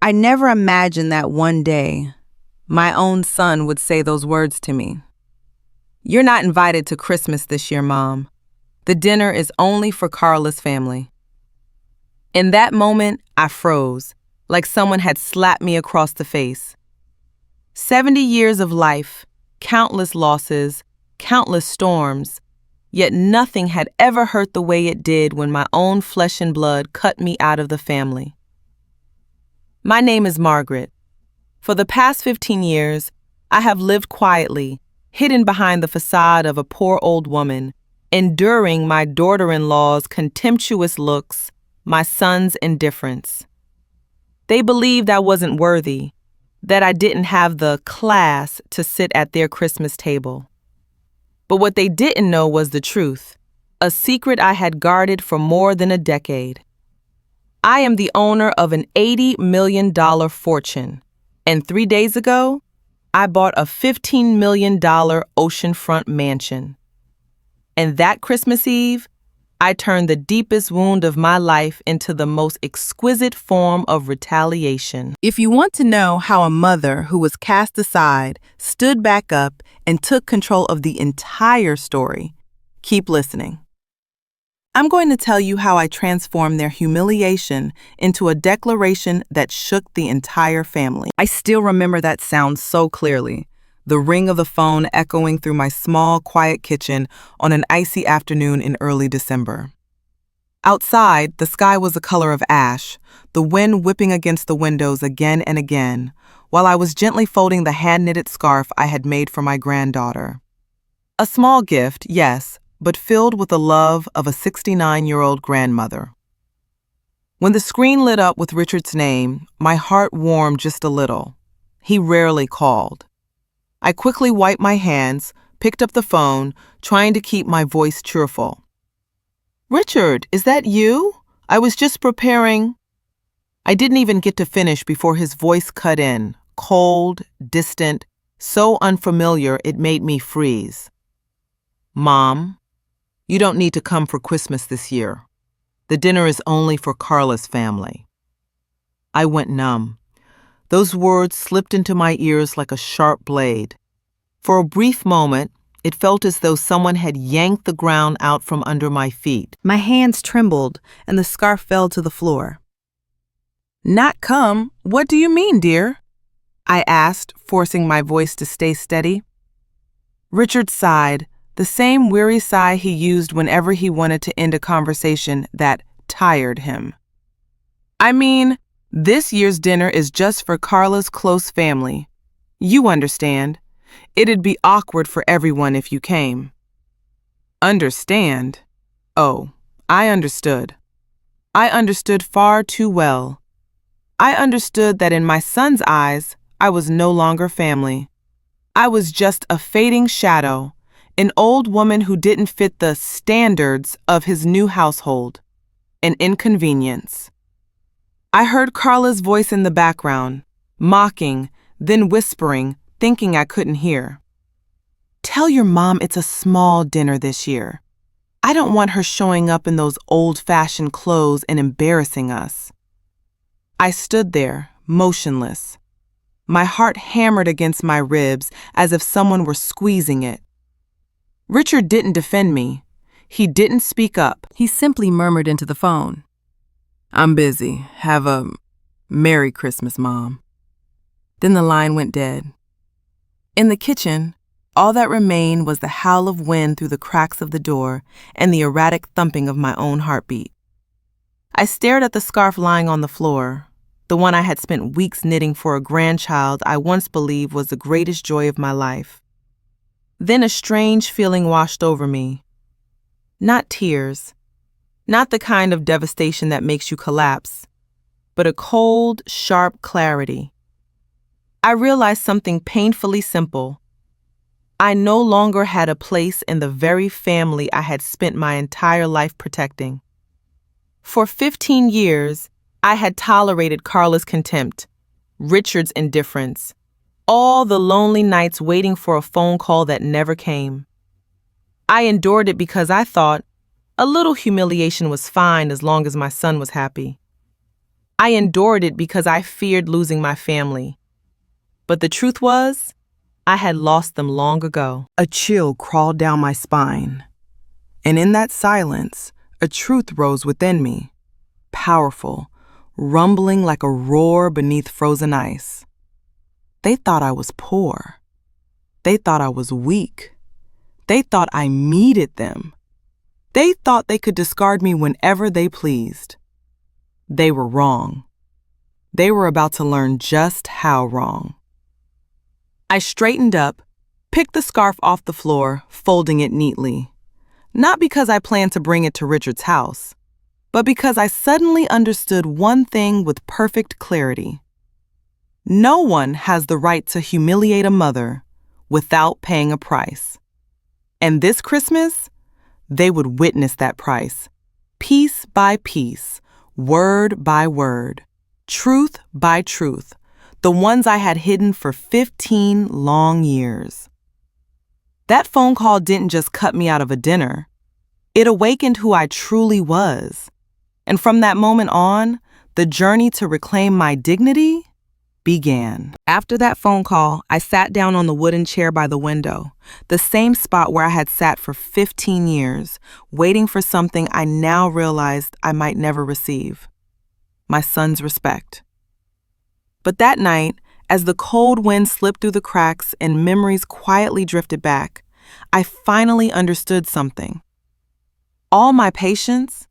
I never imagined that one day my own son would say those words to me. "You're not invited to Christmas this year, Mom. The dinner is only for Carla's family." In that moment, I froze, like someone had slapped me across the face. 70 years of life, countless losses, countless storms, yet nothing had ever hurt the way it did when my own flesh and blood cut me out of the family. My name is Margaret. For the past 15 years, I have lived quietly, hidden behind the facade of a poor old woman, enduring my daughter-in-law's contemptuous looks, my son's indifference. They believed I wasn't worthy, that I didn't have the class to sit at their Christmas table. But what they didn't know was the truth, a secret I had guarded for more than a decade. I am the owner of an $80 million fortune, and 3 days ago, I bought a $15 million oceanfront mansion. And that Christmas Eve, I turned the deepest wound of my life into the most exquisite form of retaliation. If you want to know how a mother who was cast aside stood back up and took control of the entire story, keep listening. I'm going to tell you how I transformed their humiliation into a declaration that shook the entire family. I still remember that sound so clearly. The ring of the phone echoing through my small, quiet kitchen on an icy afternoon in early December. Outside, the sky was the color of ash, the wind whipping against the windows again and again, while I was gently folding the hand-knitted scarf I had made for my granddaughter. A small gift, yes, but filled with the love of a 69-year-old grandmother. When the screen lit up with Richard's name, my heart warmed just a little. He rarely called. I quickly wiped my hands, picked up the phone, trying to keep my voice cheerful. "Richard, is that you? I was just preparing." I didn't even get to finish before his voice cut in, cold, distant, so unfamiliar it made me freeze. "Mom, you don't need to come for Christmas this year. The dinner is only for Carla's family." I went numb. Those words slipped into my ears like a sharp blade. For a brief moment, it felt as though someone had yanked the ground out from under my feet. My hands trembled, and the scarf fell to the floor. "Not come? What do you mean, dear?" I asked, forcing my voice to stay steady. Richard sighed, the same weary sigh he used whenever he wanted to end a conversation that tired him. "I mean, this year's dinner is just for Carla's close family. You understand. It'd be awkward for everyone if you came." Understand? Oh, I understood. I understood far too well. I understood that in my son's eyes, I was no longer family. I was just a fading shadow, an old woman who didn't fit the standards of his new household, an inconvenience. I heard Carla's voice in the background, mocking, then whispering, thinking I couldn't hear. "Tell your mom it's a small dinner this year. I don't want her showing up in those old-fashioned clothes and embarrassing us." I stood there, motionless. My heart hammered against my ribs as if someone were squeezing it. Richard didn't defend me. He didn't speak up. He simply murmured into the phone, "I'm busy. Have a Merry Christmas, Mom." Then the line went dead. In the kitchen, all that remained was the howl of wind through the cracks of the door and the erratic thumping of my own heartbeat. I stared at the scarf lying on the floor, the one I had spent weeks knitting for a grandchild I once believed was the greatest joy of my life. Then a strange feeling washed over me. Not tears, not the kind of devastation that makes you collapse, but a cold, sharp clarity. I realized something painfully simple. I no longer had a place in the very family I had spent my entire life protecting. For 15 years, I had tolerated Carla's contempt, Richard's indifference, all the lonely nights waiting for a phone call that never came. I endured it because I thought a little humiliation was fine as long as my son was happy. I endured it because I feared losing my family. But the truth was, I had lost them long ago. A chill crawled down my spine, and in that silence, a truth rose within me, powerful, rumbling like a roar beneath frozen ice. They thought I was poor. They thought I was weak. They thought I needed them. They thought they could discard me whenever they pleased. They were wrong. They were about to learn just how wrong. I straightened up, picked the scarf off the floor, folding it neatly. Not because I planned to bring it to Richard's house, but because I suddenly understood one thing with perfect clarity. No one has the right to humiliate a mother without paying a price. And this Christmas, they would witness that price, piece by piece, word by word, truth by truth, the ones I had hidden for 15 long years. That phone call didn't just cut me out of a dinner. It awakened who I truly was. And from that moment on, the journey to reclaim my dignity began. After that phone call, I sat down on the wooden chair by the window, the same spot where I had sat for 15 years, waiting for something I now realized I might never receive: my son's respect. But that night, as the cold wind slipped through the cracks and memories quietly drifted back, I finally understood something. All my patience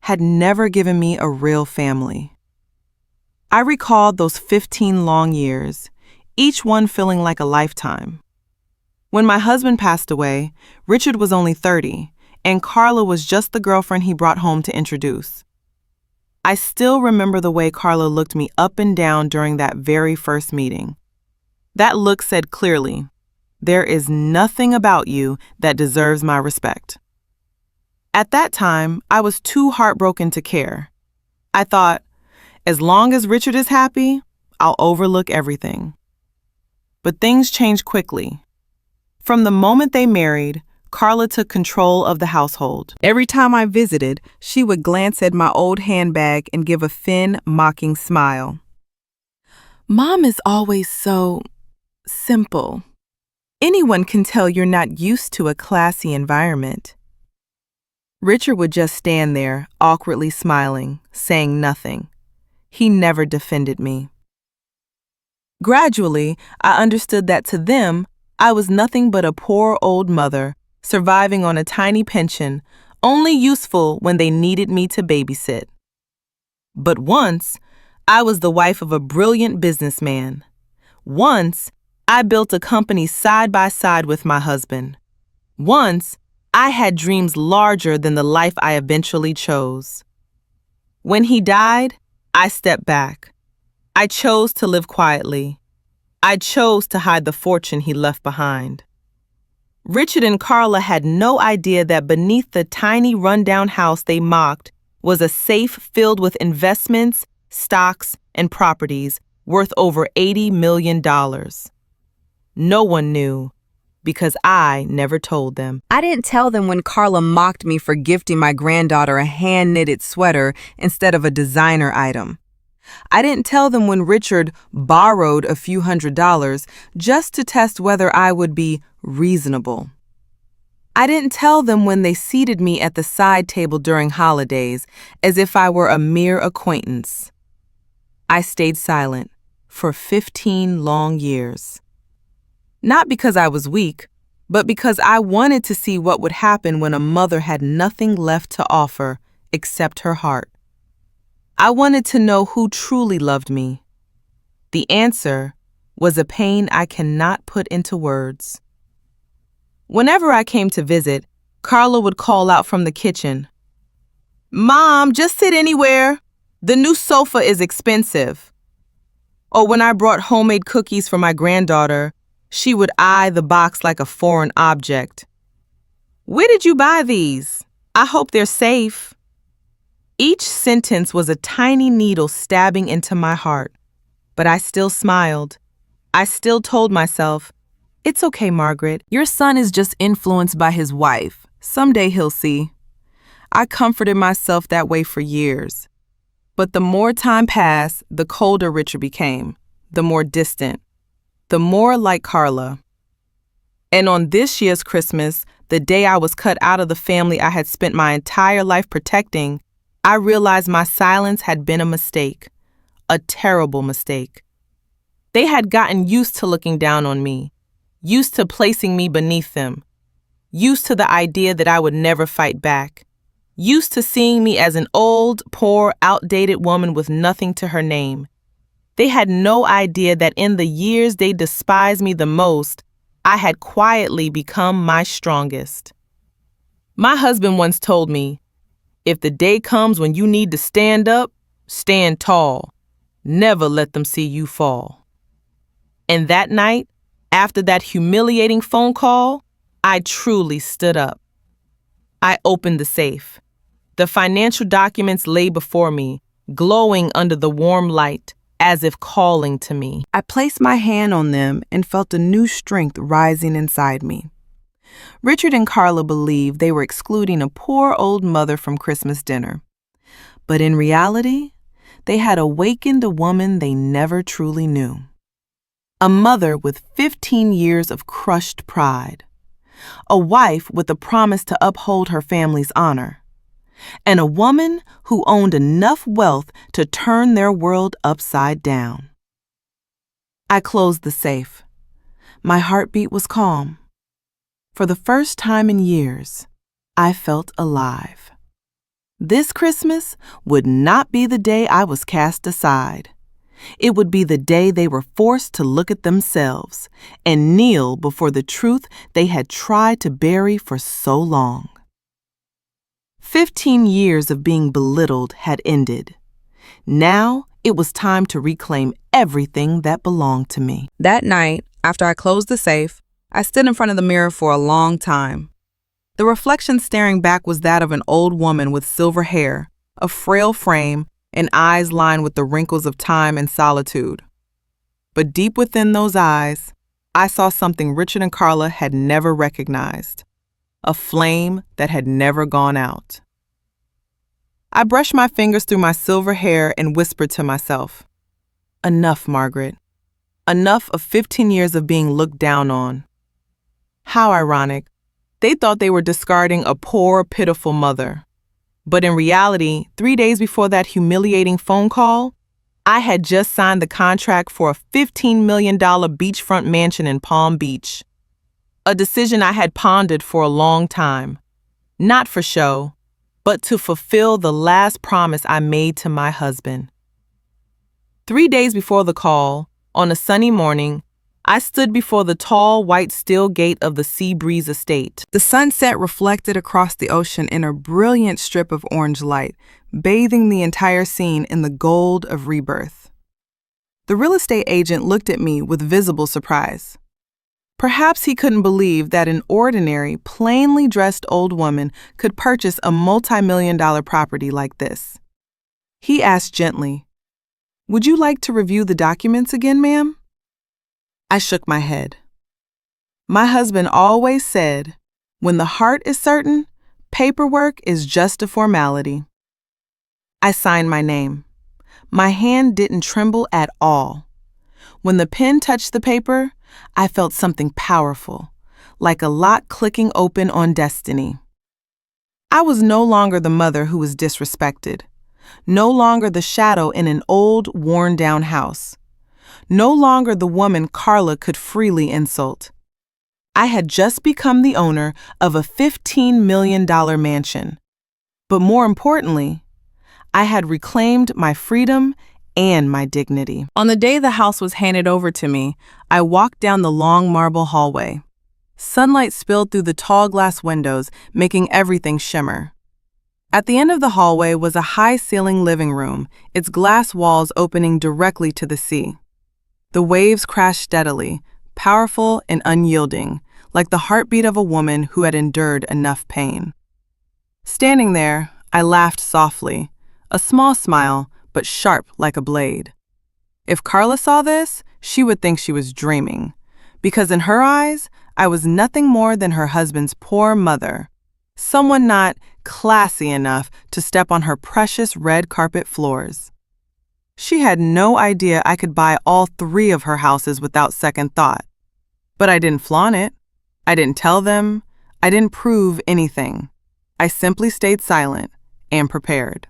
had never given me a real family. I recalled those 15 long years, each one feeling like a lifetime. When my husband passed away, Richard was only 30, and Carla was just the girlfriend he brought home to introduce. I still remember the way Carla looked me up and down during that very first meeting. That look said clearly, "There is nothing about you that deserves my respect." At that time, I was too heartbroken to care. I thought, as long as Richard is happy, I'll overlook everything. But things changed quickly. From the moment they married, Carla took control of the household. Every time I visited, she would glance at my old handbag and give a thin, mocking smile. "Mom is always so simple. Anyone can tell you're not used to a classy environment." Richard would just stand there, awkwardly smiling, saying nothing. He never defended me. Gradually, I understood that to them, I was nothing but a poor old mother, surviving on a tiny pension, only useful when they needed me to babysit. But once, I was the wife of a brilliant businessman. Once, I built a company side by side with my husband. Once, I had dreams larger than the life I eventually chose. When he died, I stepped back. I chose to live quietly. I chose to hide the fortune he left behind. Richard and Carla had no idea that beneath the tiny rundown house they mocked was a safe filled with investments, stocks, and properties worth over $80 million. No one knew, because I never told them. I didn't tell them when Carla mocked me for gifting my granddaughter a hand-knitted sweater instead of a designer item. I didn't tell them when Richard borrowed a few $100s just to test whether I would be reasonable. I didn't tell them when they seated me at the side table during holidays as if I were a mere acquaintance. I stayed silent for 15 long years. Not because I was weak, but because I wanted to see what would happen when a mother had nothing left to offer except her heart. I wanted to know who truly loved me. The answer was a pain I cannot put into words. Whenever I came to visit, Carla would call out from the kitchen, "Mom, just sit anywhere. The new sofa is expensive." Or when I brought homemade cookies for my granddaughter, she would eye the box like a foreign object. "Where did you buy these? I hope they're safe." Each sentence was a tiny needle stabbing into my heart, but I still smiled. I still told myself, "It's okay, Margaret. Your son is just influenced by his wife. Someday he'll see." I comforted myself that way for years. But the more time passed, the colder Richard became, the more distant, the more like Carla. And on this year's Christmas, the day I was cut out of the family I had spent my entire life protecting, I realized my silence had been a mistake, a terrible mistake. They had gotten used to looking down on me, used to placing me beneath them, used to the idea that I would never fight back, used to seeing me as an old, poor, outdated woman with nothing to her name. They had no idea that in the years they despised me the most, I had quietly become my strongest. My husband once told me, if the day comes when you need to stand up, stand tall. Never let them see you fall. And that night, after that humiliating phone call, I truly stood up. I opened the safe. The financial documents lay before me, glowing under the warm light, as if calling to me. I placed my hand on them and felt a new strength rising inside me. Richard and Carla believed they were excluding a poor old mother from Christmas dinner. But in reality, they had awakened a woman they never truly knew. A mother with 15 years of crushed pride. A wife with a promise to uphold her family's honor. And a woman who owned enough wealth to turn their world upside down. I closed the safe. My heartbeat was calm. For the first time in years, I felt alive. This Christmas would not be the day I was cast aside. It would be the day they were forced to look at themselves and kneel before the truth they had tried to bury for so long. 15 years of being belittled had ended. Now it was time to reclaim everything that belonged to me. That night, after I closed the safe, I stood in front of the mirror for a long time. The reflection staring back was that of an old woman with silver hair, a frail frame, and eyes lined with the wrinkles of time and solitude. But deep within those eyes, I saw something Richard and Carla had never recognized, a flame that had never gone out. I brushed my fingers through my silver hair and whispered to myself, "Enough, Margaret. Enough of 15 years of being looked down on." How ironic. They thought they were discarding a poor, pitiful mother. But in reality, 3 days before that humiliating phone call, I had just signed the contract for a $15 million beachfront mansion in Palm Beach. A decision I had pondered for a long time. Not for show, but to fulfill the last promise I made to my husband. 3 days before the call, on a sunny morning, I stood before the tall white steel gate of the Sea Breeze estate. The sunset reflected across the ocean in a brilliant strip of orange light, bathing the entire scene in the gold of rebirth. The real estate agent looked at me with visible surprise. Perhaps he couldn't believe that an ordinary, plainly dressed old woman could purchase a multi-million-dollar property like this. He asked gently, "Would you like to review the documents again, ma'am?" I shook my head. My husband always said, when the heart is certain, paperwork is just a formality. I signed my name. My hand didn't tremble at all. When the pen touched the paper, I felt something powerful, like a lock clicking open on destiny. I was no longer the mother who was disrespected, no longer the shadow in an old, worn-down house. No longer the woman Carla could freely insult. I had just become the owner of a $15 million mansion. But more importantly, I had reclaimed my freedom and my dignity. On the day the house was handed over to me, I walked down the long marble hallway. Sunlight spilled through the tall glass windows, making everything shimmer. At the end of the hallway was a high-ceiling living room, its glass walls opening directly to the sea. The waves crashed steadily, powerful and unyielding, like the heartbeat of a woman who had endured enough pain. Standing there, I laughed softly, a small smile, but sharp like a blade. If Carla saw this, she would think she was dreaming, because in her eyes, I was nothing more than her husband's poor mother, someone not classy enough to step on her precious red carpet floors. She had no idea I could buy all 3 of her houses without second thought. But I didn't flaunt it. I didn't tell them. I didn't prove anything. I simply stayed silent and prepared.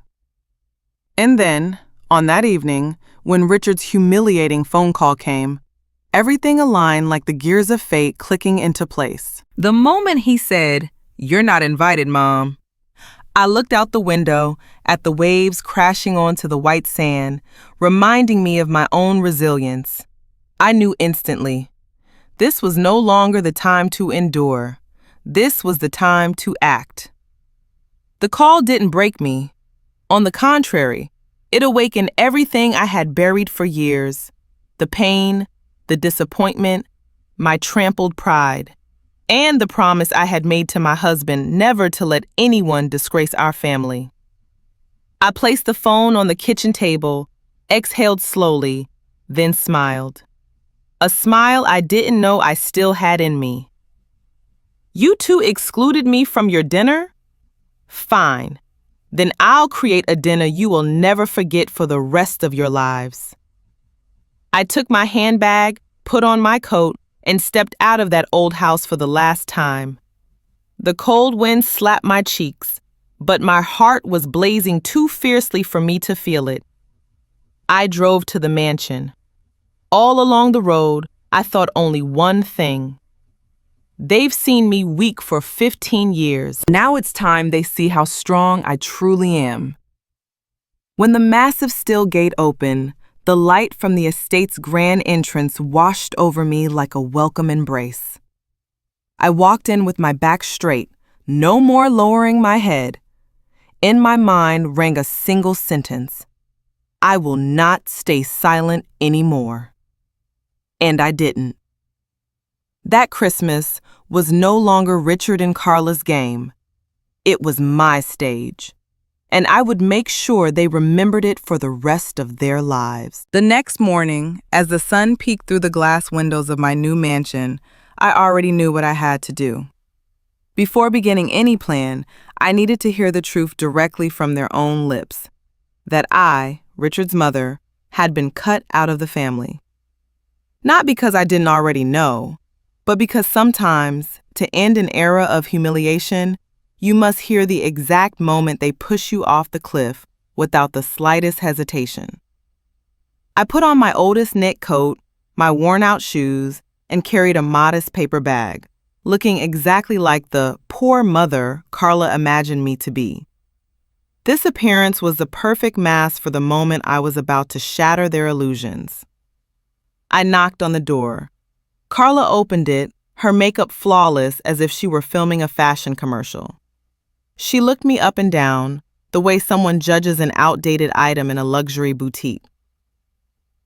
And then, on that evening, when Richard's humiliating phone call came, everything aligned like the gears of fate clicking into place. The moment he said, "You're not invited, Mom," I looked out the window at the waves crashing onto the white sand, reminding me of my own resilience. I knew instantly. This was no longer the time to endure. This was the time to act. The call didn't break me. On the contrary, it awakened everything I had buried for years. The pain, the disappointment, my trampled pride, and the promise I had made to my husband never to let anyone disgrace our family. I placed the phone on the kitchen table, exhaled slowly, then smiled. A smile I didn't know I still had in me. "You two excluded me from your dinner? Fine. Then I'll create a dinner you will never forget for the rest of your lives." I took my handbag, put on my coat, and stepped out of that old house for the last time. The cold wind slapped my cheeks, but my heart was blazing too fiercely for me to feel it. I drove to the mansion. All along the road, I thought only one thing. They've seen me weak for 15 years. Now it's time they see how strong I truly am. When the massive steel gate opened, the light from the estate's grand entrance washed over me like a welcome embrace. I walked in with my back straight, no more lowering my head. In my mind rang a single sentence: I will not stay silent anymore. And I didn't. That Christmas was no longer Richard and Carla's game. It was my stage. And I would make sure they remembered it for the rest of their lives. The next morning, as the sun peeked through the glass windows of my new mansion, I already knew what I had to do. Before beginning any plan, I needed to hear the truth directly from their own lips, that I, Richard's mother, had been cut out of the family. Not because I didn't already know, but because sometimes, to end an era of humiliation, you must hear the exact moment they push you off the cliff without the slightest hesitation. I put on my oldest knit coat, my worn-out shoes, and carried a modest paper bag, looking exactly like the poor mother Carla imagined me to be. This appearance was the perfect mask for the moment I was about to shatter their illusions. I knocked on the door. Carla opened it, her makeup flawless as if she were filming a fashion commercial. She looked me up and down, the way someone judges an outdated item in a luxury boutique.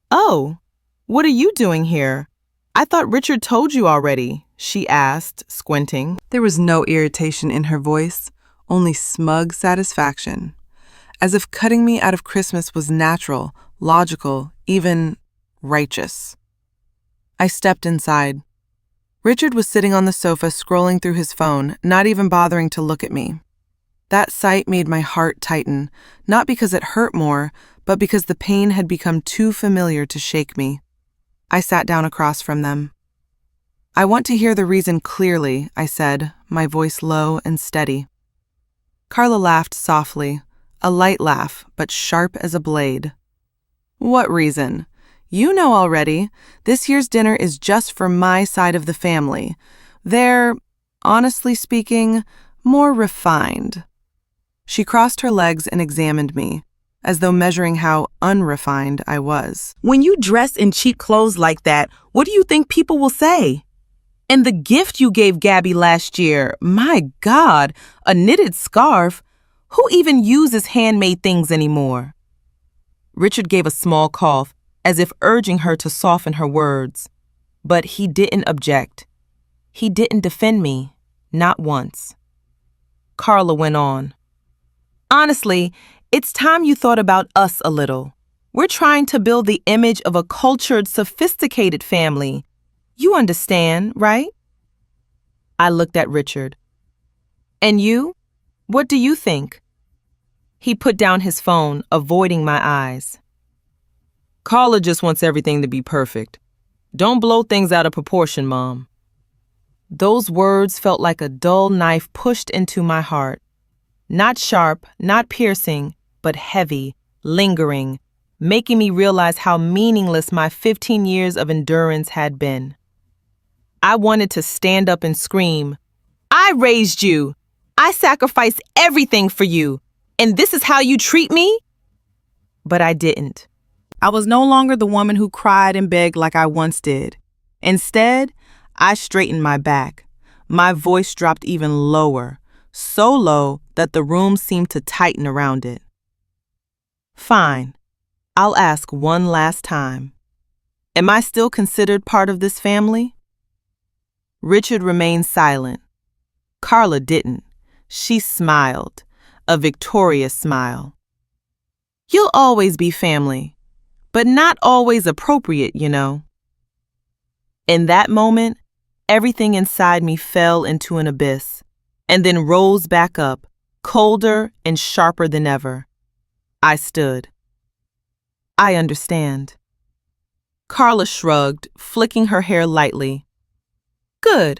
"Oh, what are you doing here? I thought Richard told you already," she asked, squinting. There was no irritation in her voice, only smug satisfaction, as if cutting me out of Christmas was natural, logical, even righteous. I stepped inside. Richard was sitting on the sofa scrolling through his phone, not even bothering to look at me. That sight made my heart tighten, not because it hurt more, but because the pain had become too familiar to shake me. I sat down across from them. "I want to hear the reason clearly," I said, my voice low and steady. Carla laughed softly, a light laugh, but sharp as a blade. "What reason? You know already. This year's dinner is just for my side of the family. They're, honestly speaking, more refined." She crossed her legs and examined me, as though measuring how unrefined I was. "When you dress in cheap clothes like that, what do you think people will say? And the gift you gave Gabby last year, my God, a knitted scarf. Who even uses handmade things anymore?" Richard gave a small cough, as if urging her to soften her words. But he didn't object. He didn't defend me, not once. Carla went on. "Honestly, it's time you thought about us a little. We're trying to build the image of a cultured, sophisticated family. You understand, right?" I looked at Richard. "And you? What do you think? He put down his phone, avoiding my eyes. Carla just wants everything to be perfect. Don't blow things out of proportion, Mom. Those words felt like a dull knife pushed into my heart. Not sharp, not piercing, but heavy, lingering, making me realize how meaningless my 15 years of endurance had been. I wanted to stand up and scream, I raised you! I sacrificed everything for you, and this is how you treat me? But I didn't. I was no longer the woman who cried and begged like I once did. Instead, I straightened my back. My voice dropped even lower, so low that the room seemed to tighten around it. Fine. I'll ask one last time. Am I still considered part of this family? Richard remained silent. Carla didn't. She smiled, a victorious smile. You'll always be family, but not always appropriate, you know. In that moment, everything inside me fell into an abyss, and then rose back up, colder and sharper than ever. I stood. I understand. Carla shrugged, flicking her hair lightly. Good.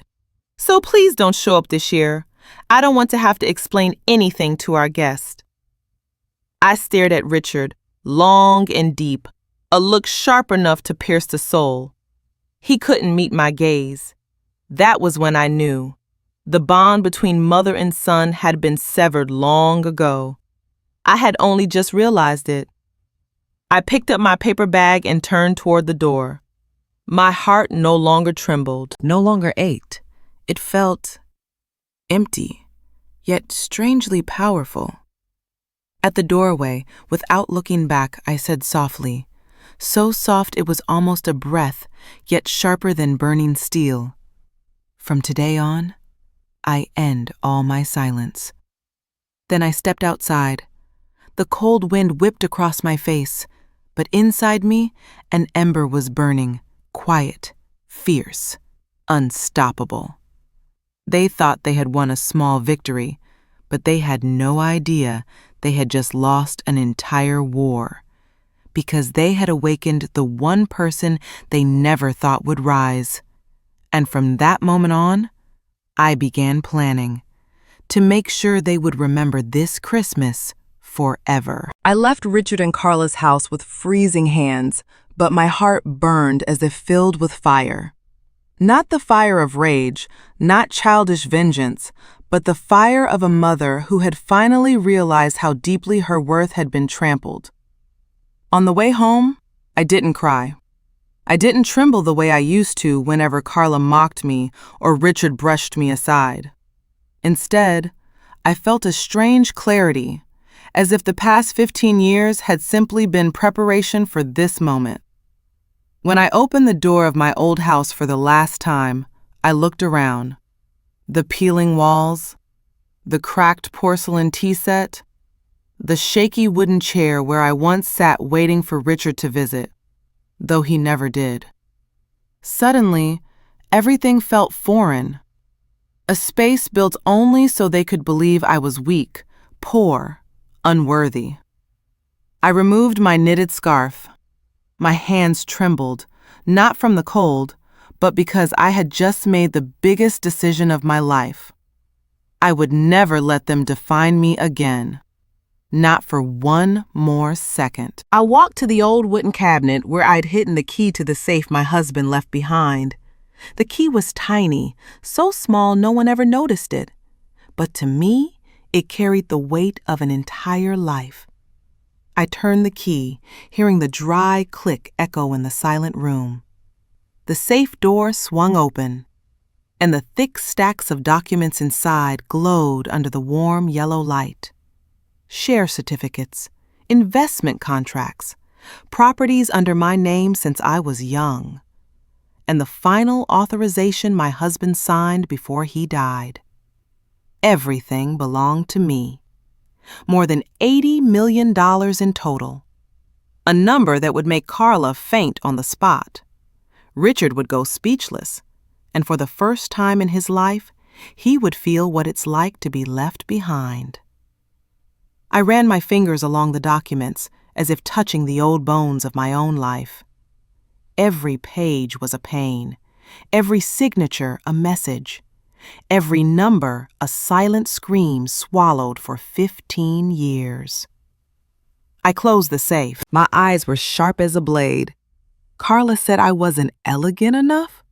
So please don't show up this year. I don't want to have to explain anything to our guest. I stared at Richard, long and deep, a look sharp enough to pierce the soul. He couldn't meet my gaze. That was when I knew. The bond between mother and son had been severed long ago. I had only just realized it. I picked up my paper bag and turned toward the door. My heart no longer trembled, no longer ached. It felt empty, yet strangely powerful. At the doorway, without looking back, I said softly, so soft it was almost a breath, yet sharper than burning steel. From today on, I end all my silence. Then I stepped outside. The cold wind whipped across my face, but inside me, an ember was burning, quiet, fierce, unstoppable. They thought they had won a small victory, but they had no idea they had just lost an entire war, because they had awakened the one person they never thought would rise. And from that moment on, I began planning to make sure they would remember this Christmas forever. I left Richard and Carla's house with freezing hands, but my heart burned as if filled with fire. Not the fire of rage, not childish vengeance, but the fire of a mother who had finally realized how deeply her worth had been trampled. On the way home, I didn't cry. I didn't tremble the way I used to whenever Carla mocked me or Richard brushed me aside. Instead, I felt a strange clarity, as if the past 15 years had simply been preparation for this moment. When I opened the door of my old house for the last time, I looked around. The peeling walls, the cracked porcelain tea set, the shaky wooden chair where I once sat waiting for Richard to visit, though he never did. Suddenly, everything felt foreign. A space built only so they could believe I was weak, poor, unworthy. I removed my knitted scarf. My hands trembled, not from the cold, but because I had just made the biggest decision of my life. I would never let them define me again. Not for one more second. I walked to the old wooden cabinet where I'd hidden the key to the safe my husband left behind. The key was tiny, so small no one ever noticed it. But to me, it carried the weight of an entire life. I turned the key, hearing the dry click echo in the silent room. The safe door swung open, and the thick stacks of documents inside glowed under the warm yellow light. Share certificates, investment contracts, properties under my name since I was young, and the final authorization my husband signed before he died. Everything belonged to me. More than $80 million in total. A number that would make Carla faint on the spot. Richard would go speechless, and for the first time in his life, he would feel what it's like to be left behind. I ran my fingers along the documents as if touching the old bones of my own life. Every page was a pain, every signature a message, every number a silent scream swallowed for 15 years. I closed the safe. My eyes were sharp as a blade. Carla said I wasn't elegant enough?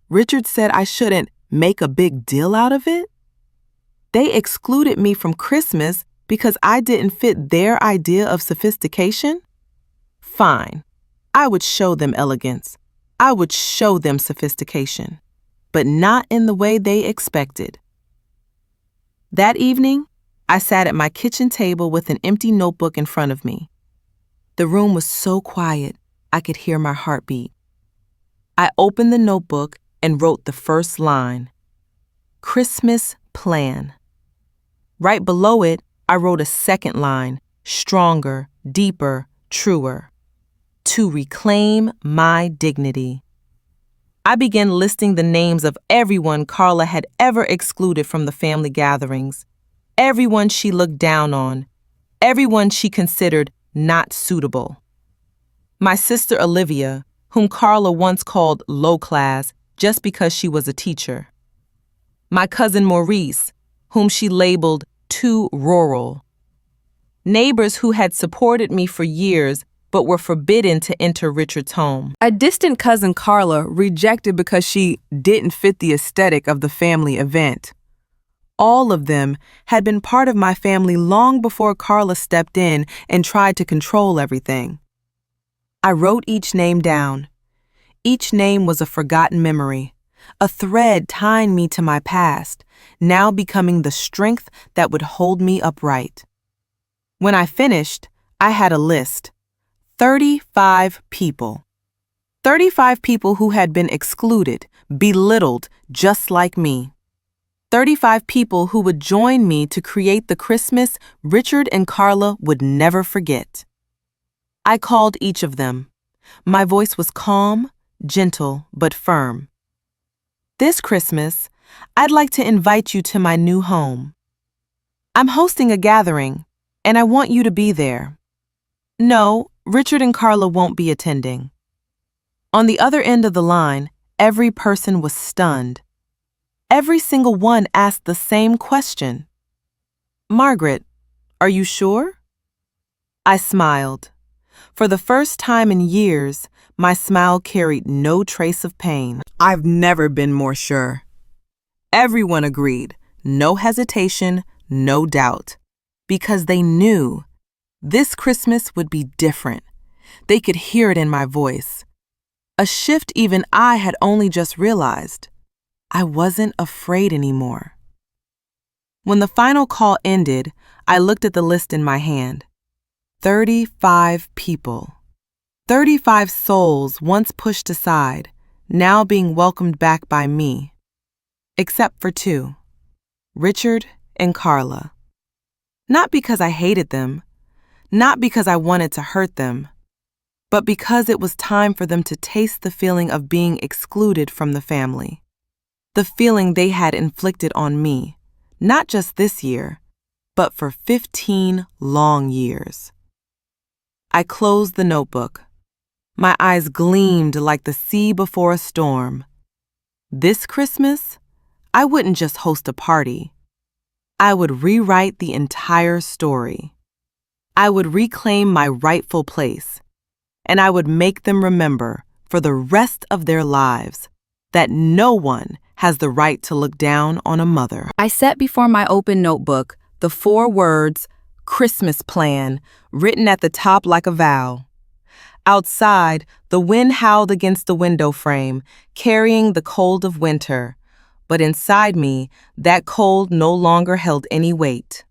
Richard said I shouldn't make a big deal out of it? They excluded me from Christmas because I didn't fit their idea of sophistication? Fine. I would show them elegance. I would show them sophistication, but not in the way they expected. That evening, I sat at my kitchen table with an empty notebook in front of me. The room was so quiet, I could hear my heartbeat. I opened the notebook and wrote the first line, Christmas plan. Right below it, I wrote a second line, stronger, deeper, truer. To reclaim my dignity. I began listing the names of everyone Carla had ever excluded from the family gatherings, everyone she looked down on, everyone she considered not suitable. My sister Olivia, whom Carla once called low class just because she was a teacher. My cousin Maurice, whom she labeled too rural. Neighbors who had supported me for years but were forbidden to enter Richard's home. A distant cousin Carla rejected because she didn't fit the aesthetic of the family event. All of them had been part of my family long before Carla stepped in and tried to control everything. I wrote each name down. Each name was a forgotten memory, a thread tying me to my past, now becoming the strength that would hold me upright. When I finished, I had a list. 35 people. 35 people who had been excluded, belittled, just like me. 35 people who would join me to create the Christmas Richard and Carla would never forget. I called each of them. My voice was calm, gentle, but firm. This Christmas, I'd like to invite you to my new home. I'm hosting a gathering, and I want you to be there. No, Richard and Carla won't be attending. On the other end of the line, every person was stunned. Every single one asked the same question. Margaret, are you sure? I smiled. For the first time in years, my smile carried no trace of pain. I've never been more sure. Everyone agreed, no hesitation, no doubt, because they knew this Christmas would be different. They could hear it in my voice. A shift even I had only just realized. I wasn't afraid anymore. When the final call ended, I looked at the list in my hand. 35 people. 35 souls once pushed aside, now being welcomed back by me. Except for two, Richard and Carla. Not because I hated them, not because I wanted to hurt them, but because it was time for them to taste the feeling of being excluded from the family. The feeling they had inflicted on me, not just this year, but for 15 long years. I closed the notebook. My eyes gleamed like the sea before a storm. This Christmas, I wouldn't just host a party. I would rewrite the entire story. I would reclaim my rightful place, and I would make them remember for the rest of their lives that no one has the right to look down on a mother. I set before my open notebook the 4 words, Christmas plan, written at the top like a vow. Outside, the wind howled against the window frame, carrying the cold of winter. But inside me, that cold no longer held any weight.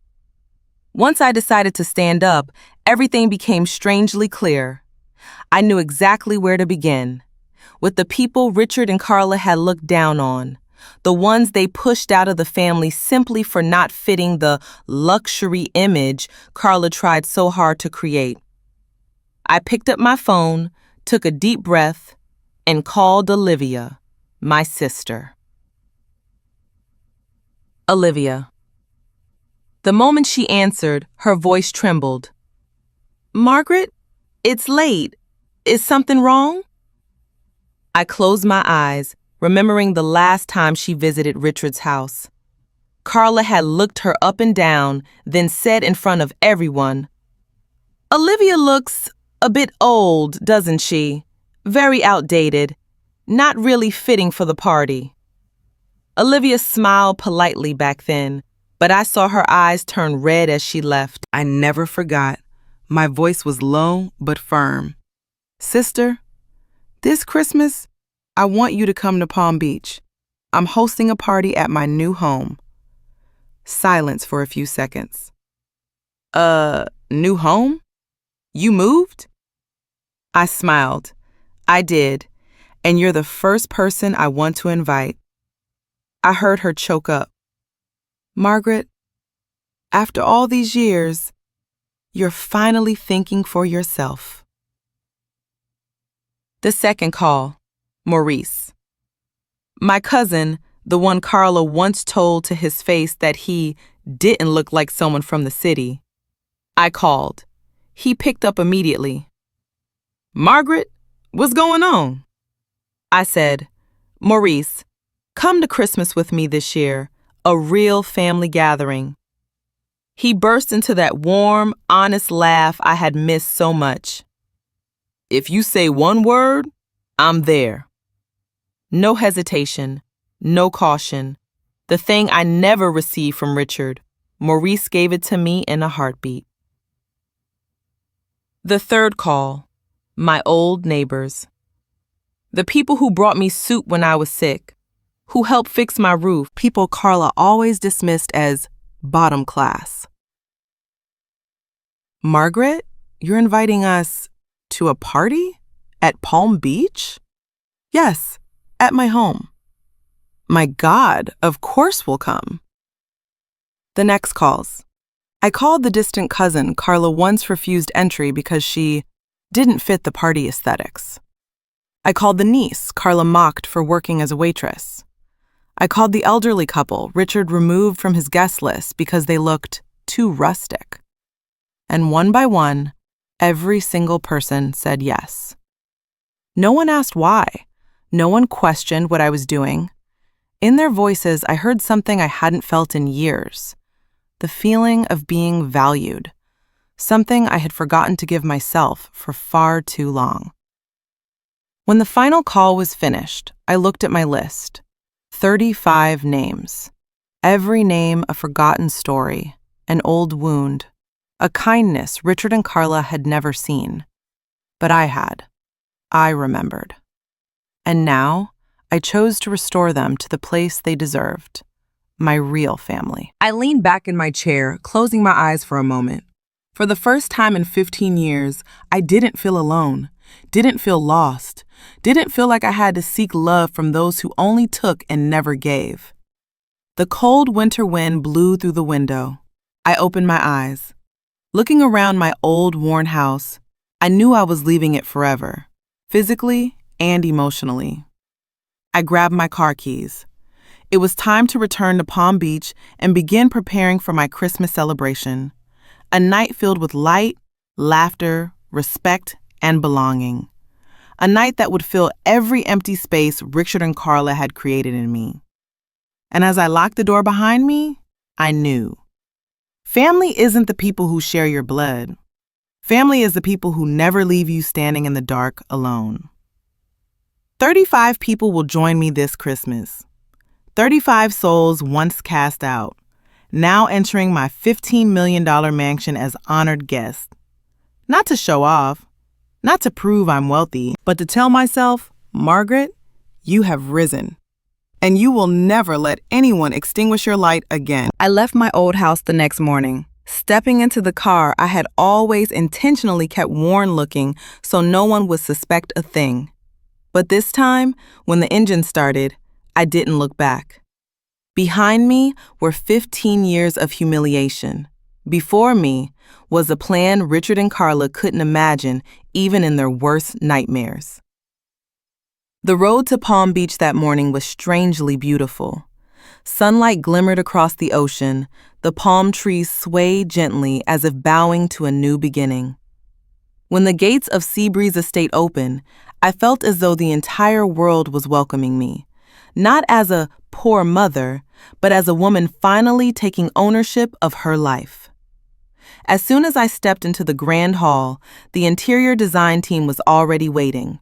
Once I decided to stand up, everything became strangely clear. I knew exactly where to begin. With the people Richard and Carla had looked down on, the ones they pushed out of the family simply for not fitting the luxury image Carla tried so hard to create. I picked up my phone, took a deep breath, and called Olivia, my sister. Olivia. The moment she answered, her voice trembled. Margaret, it's late. Is something wrong? I closed my eyes, remembering the last time she visited Richard's house. Carla had looked her up and down, then said in front of everyone, Olivia looks a bit old, doesn't she? Very outdated. Not really fitting for the party. Olivia smiled politely back then, but I saw her eyes turn red as she left. I never forgot. My voice was low but firm. Sister, this Christmas, I want you to come to Palm Beach. I'm hosting a party at my new home. Silence for a few seconds. New home? You moved? I smiled. I did, and you're the first person I want to invite. I heard her choke up. Margaret, after all these years, you're finally thinking for yourself. The second call, Maurice. My cousin, the one Carla once told to his face that he didn't look like someone from the city. I called. He picked up immediately. Margaret, what's going on? I said, Maurice, come to Christmas with me this year, a real family gathering. He burst into that warm, honest laugh I had missed so much. If you say one word, I'm there. No hesitation, no caution. The thing I never received from Richard, Maurice gave it to me in a heartbeat. The third call, my old neighbors. The people who brought me soup when I was sick, who helped fix my roof, People Carla always dismissed as bottom class. Margaret, you're inviting us to a party at Palm Beach? Yes, at my home. My God, of course we'll come. The next calls. I called the distant cousin Carla once refused entry because she didn't fit the party aesthetics. I called the niece Carla mocked for working as a waitress. I called the elderly couple Richard removed from his guest list because they looked too rustic. And one by one, every single person said yes. No one asked why. No one questioned what I was doing. In their voices, I heard something I hadn't felt in years. The feeling of being valued. Something I had forgotten to give myself for far too long. When the final call was finished, I looked at my list. 35 names. Every name a forgotten story, an old wound, a kindness Richard and Carla had never seen. But I had. I remembered. And now, I chose to restore them to the place they deserved. My real family. I leaned back in my chair, closing my eyes for a moment. For the first time in 15 years, I didn't feel alone, didn't feel lost, didn't feel like I had to seek love from those who only took and never gave. The cold winter wind blew through the window. I opened my eyes. Looking around my old, worn house, I knew I was leaving it forever, physically and emotionally. I grabbed my car keys. It was time to return to Palm Beach and begin preparing for my Christmas celebration. A night filled with light, laughter, respect, and belonging. A night that would fill every empty space Richard and Carla had created in me. And as I locked the door behind me, I knew. Family isn't the people who share your blood. Family is the people who never leave you standing in the dark alone. 35 people will join me this Christmas. 35 souls once cast out, now entering my $15 million mansion as honored guests. Not to show off, not to prove I'm wealthy, but to tell myself, Margaret, you have risen, and you will never let anyone extinguish your light again. I left my old house the next morning. Stepping into the car, I had always intentionally kept worn looking so no one would suspect a thing. But this time, when the engine started, I didn't look back. Behind me were 15 years of humiliation. Before me was a plan Richard and Carla couldn't imagine even in their worst nightmares. The road to Palm Beach that morning was strangely beautiful. Sunlight glimmered across the ocean, the palm trees swayed gently as if bowing to a new beginning. When the gates of Seabreeze Estate opened, I felt as though the entire world was welcoming me, not as a poor mother, but as a woman finally taking ownership of her life. As soon as I stepped into the grand hall, the interior design team was already waiting.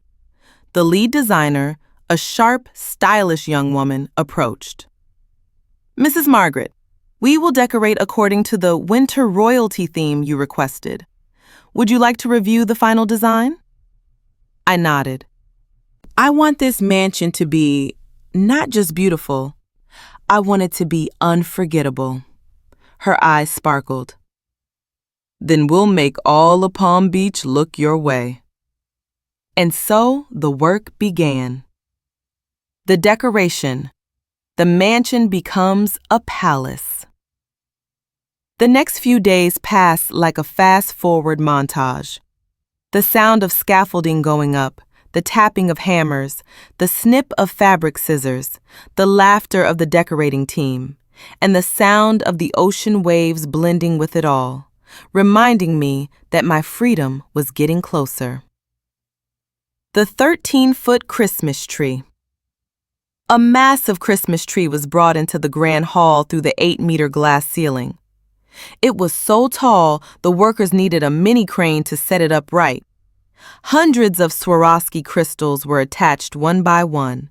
The lead designer, a sharp, stylish young woman, approached. "Mrs. Margaret, we will decorate according to the winter royalty theme you requested. Would you like to review the final design?" I nodded. "I want this mansion to be not just beautiful. I want it to be unforgettable." Her eyes sparkled. "Then we'll make all of Palm Beach look your way." And so the work began. The decoration. The mansion becomes a palace. The next few days pass like a fast-forward montage. The sound of scaffolding going up, the tapping of hammers, the snip of fabric scissors, the laughter of the decorating team, and the sound of the ocean waves blending with it all, reminding me that my freedom was getting closer. The 13-foot Christmas tree. A massive Christmas tree was brought into the grand hall through the 8-meter glass ceiling. It was so tall, the workers needed a mini crane to set it up right. Hundreds of Swarovski crystals were attached one by one.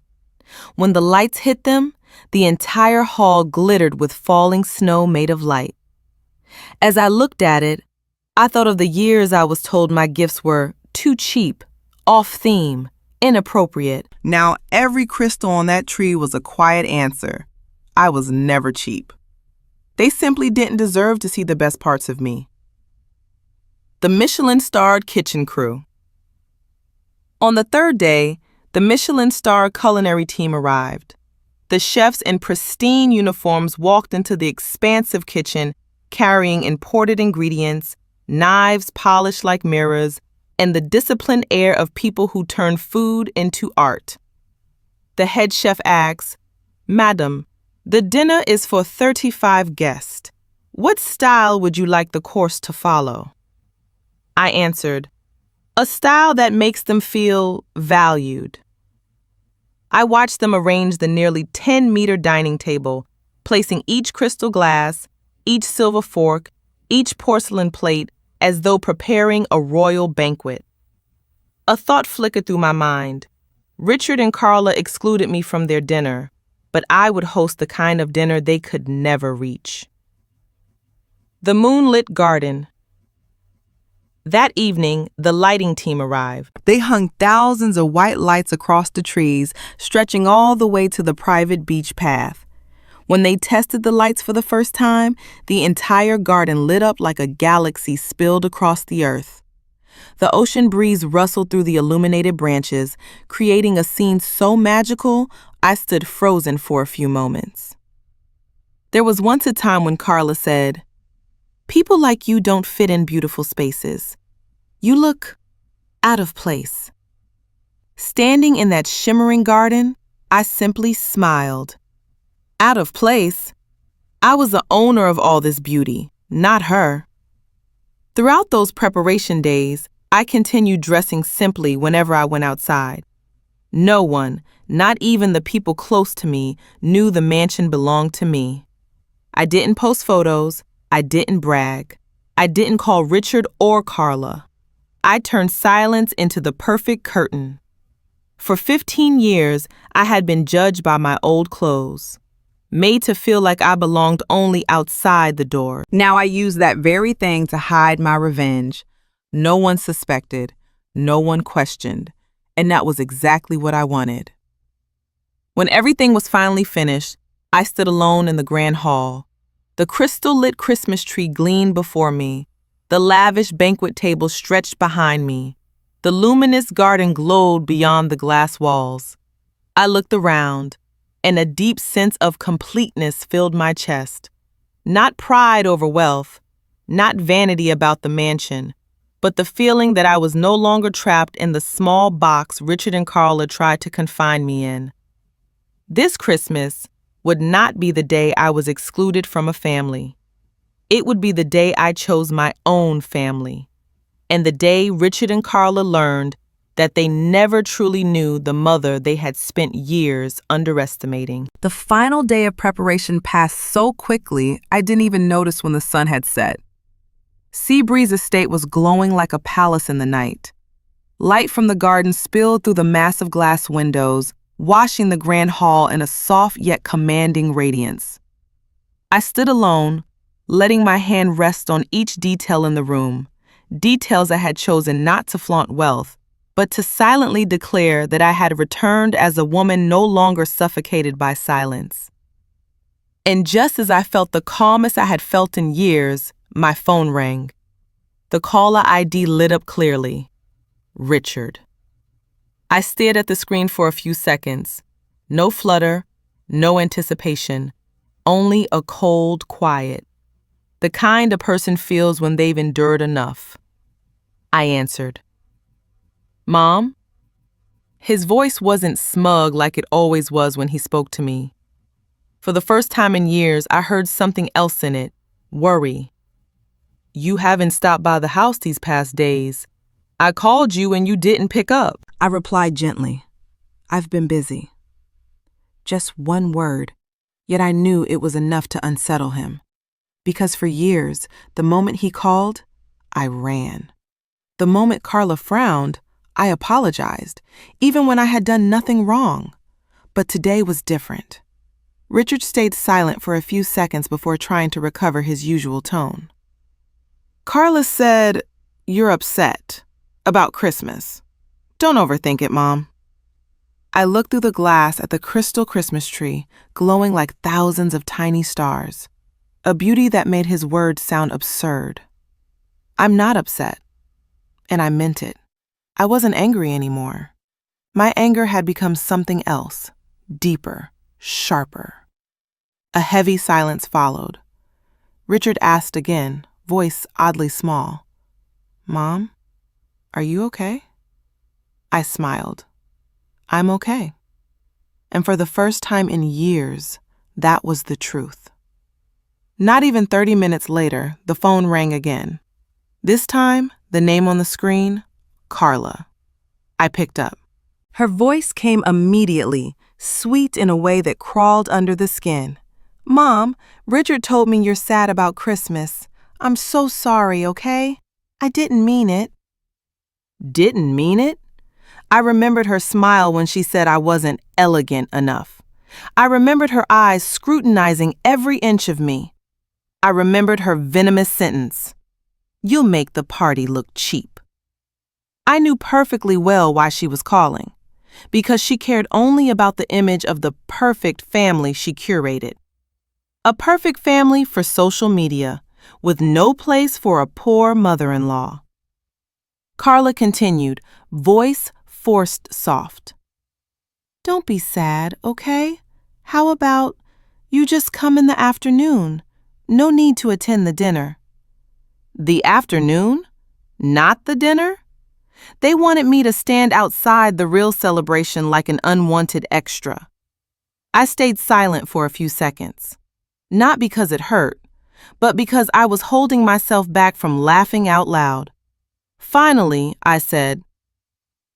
When the lights hit them, the entire hall glittered with falling snow made of light. As I looked at it, I thought of the years I was told my gifts were too cheap, off-theme, inappropriate. Now, every crystal on that tree was a quiet answer. I was never cheap. They simply didn't deserve to see the best parts of me. The Michelin-starred kitchen crew. On the third day, the Michelin-starred culinary team arrived. The chefs in pristine uniforms walked into the expansive kitchen, carrying imported ingredients, knives polished like mirrors, and the disciplined air of people who turn food into art. The head chef asks, "Madam, the dinner is for 35 guests. What style would you like the course to follow?" I answered, "A style that makes them feel valued." I watched them arrange the nearly 10-meter dining table, placing each crystal glass, each silver fork, each porcelain plate, as though preparing a royal banquet. A thought flickered through my mind. Richard and Carla excluded me from their dinner, but I would host the kind of dinner they could never reach. The moonlit garden. That evening, the lighting team arrived. They hung thousands of white lights across the trees, stretching all the way to the private beach path. When they tested the lights for the first time, the entire garden lit up like a galaxy spilled across the earth. The ocean breeze rustled through the illuminated branches, creating a scene so magical, I stood frozen for a few moments. There was once a time when Carla said, "People like you don't fit in beautiful spaces. You look out of place." Standing in that shimmering garden, I simply smiled. Out of place? I was the owner of all this beauty, not her. Throughout those preparation days, I continued dressing simply whenever I went outside. No one, not even the people close to me, knew the mansion belonged to me. I didn't post photos. I didn't brag. I didn't call Richard or Carla. I turned silence into the perfect curtain. For 15 years, I had been judged by my old clothes, made to feel like I belonged only outside the door. Now I use that very thing to hide my revenge. No one suspected, no one questioned, and that was exactly what I wanted. When everything was finally finished, I stood alone in the grand hall. The crystal-lit Christmas tree gleamed before me. The lavish banquet table stretched behind me. The luminous garden glowed beyond the glass walls. I looked around, and a deep sense of completeness filled my chest. Not pride over wealth, not vanity about the mansion, but the feeling that I was no longer trapped in the small box Richard and Carla tried to confine me in. This Christmas, would not be the day I was excluded from a family. It would be the day I chose my own family, and the day Richard and Carla learned that they never truly knew the mother they had spent years underestimating. The final day of preparation passed so quickly, I didn't even notice when the sun had set. Seabreeze Estate was glowing like a palace in the night. Light from the garden spilled through the massive glass windows, washing the grand hall in a soft yet commanding radiance. I stood alone, letting my hand rest on each detail in the room, details I had chosen not to flaunt wealth, but to silently declare that I had returned as a woman no longer suffocated by silence. And just as I felt the calmest I had felt in years, my phone rang. The caller ID lit up clearly. Richard. I stared at the screen for a few seconds. No flutter, no anticipation, only a cold quiet. The kind a person feels when they've endured enough. I answered. Mom? His voice wasn't smug like it always was when he spoke to me. For the first time in years, I heard something else in it, worry. You haven't stopped by the house these past days. I called you and you didn't pick up. I replied gently. I've been busy. Just one word, yet I knew it was enough to unsettle him. Because for years, the moment he called, I ran. The moment Carla frowned, I apologized, even when I had done nothing wrong. But today was different. Richard stayed silent for a few seconds before trying to recover his usual tone. Carla said, "You're upset about Christmas. Don't overthink it, Mom." I looked through the glass at the crystal Christmas tree, glowing like thousands of tiny stars, a beauty that made his words sound absurd. I'm not upset, and I meant it. I wasn't angry anymore. My anger had become something else, deeper, sharper. A heavy silence followed. Richard asked again, voice oddly small, "Mom, are you okay?" I smiled. I'm okay. And for the first time in years, that was the truth. Not even 30 minutes later, the phone rang again. This time, the name on the screen, Carla. I picked up. Her voice came immediately, sweet in a way that crawled under the skin. "Mom, Richard told me you're sad about Christmas. I'm so sorry, okay? I didn't mean it." Didn't mean it? I remembered her smile when she said I wasn't elegant enough. I remembered her eyes scrutinizing every inch of me. I remembered her venomous sentence, "You'll make the party look cheap." I knew perfectly well why she was calling, because she cared only about the image of the perfect family she curated. A perfect family for social media, with no place for a poor mother-in-law. Carla continued, voice forced soft. "Don't be sad, okay? How about you just come in the afternoon? No need to attend the dinner." The afternoon? Not the dinner? They wanted me to stand outside the real celebration like an unwanted extra. I stayed silent for a few seconds. Not because it hurt, but because I was holding myself back from laughing out loud. Finally, I said,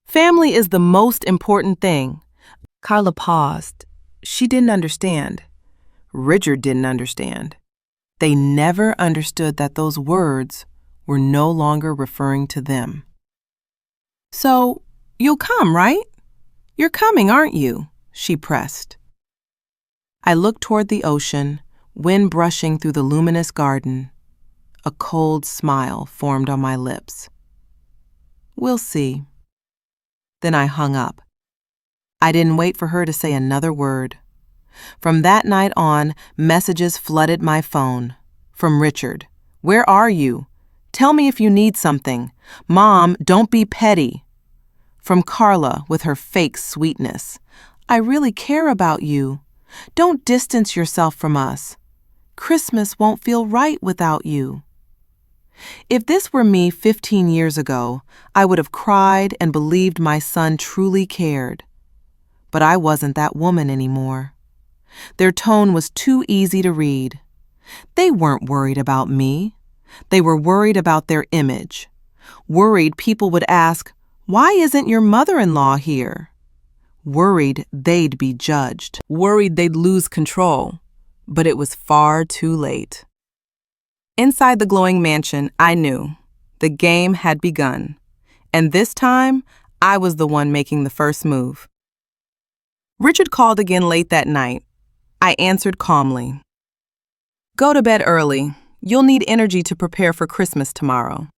"Family is the most important thing." Carla paused. She didn't understand. Richard didn't understand. They never understood that those words were no longer referring to them. "So, you'll come, right? You're coming, aren't you?" she pressed. I looked toward the ocean, wind brushing through the luminous garden. A cold smile formed on my lips. "We'll see." Then I hung up. I didn't wait for her to say another word. From that night on, messages flooded my phone. From Richard, "Where are you? Tell me if you need something. Mom, don't be petty." From Carla, with her fake sweetness, "I really care about you. Don't distance yourself from us. Christmas won't feel right without you." If this were me 15 years ago, I would have cried and believed my son truly cared. But I wasn't that woman anymore. Their tone was too easy to read. They weren't worried about me. They were worried about their image. Worried people would ask, "Why isn't your mother-in-law here?" Worried they'd be judged. Worried they'd lose control, but it was far too late. Inside the glowing mansion, I knew the game had begun, and this time I was the one making the first move. Richard called again late that night. I answered calmly. "Go to bed early. You'll need energy to prepare for Christmas tomorrow."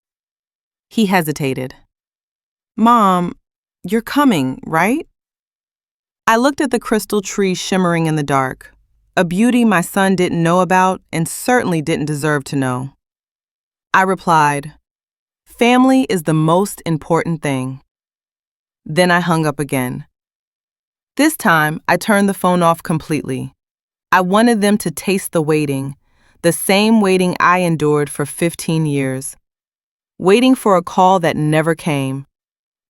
He hesitated. "Mom, you're coming, right?" I looked at the crystal tree shimmering in the dark, a beauty my son didn't know about and certainly didn't deserve to know. I replied, "Family is the most important thing." Then I hung up again. This time, I turned the phone off completely. I wanted them to taste the waiting, the same waiting I endured for 15 years. Waiting for a call that never came.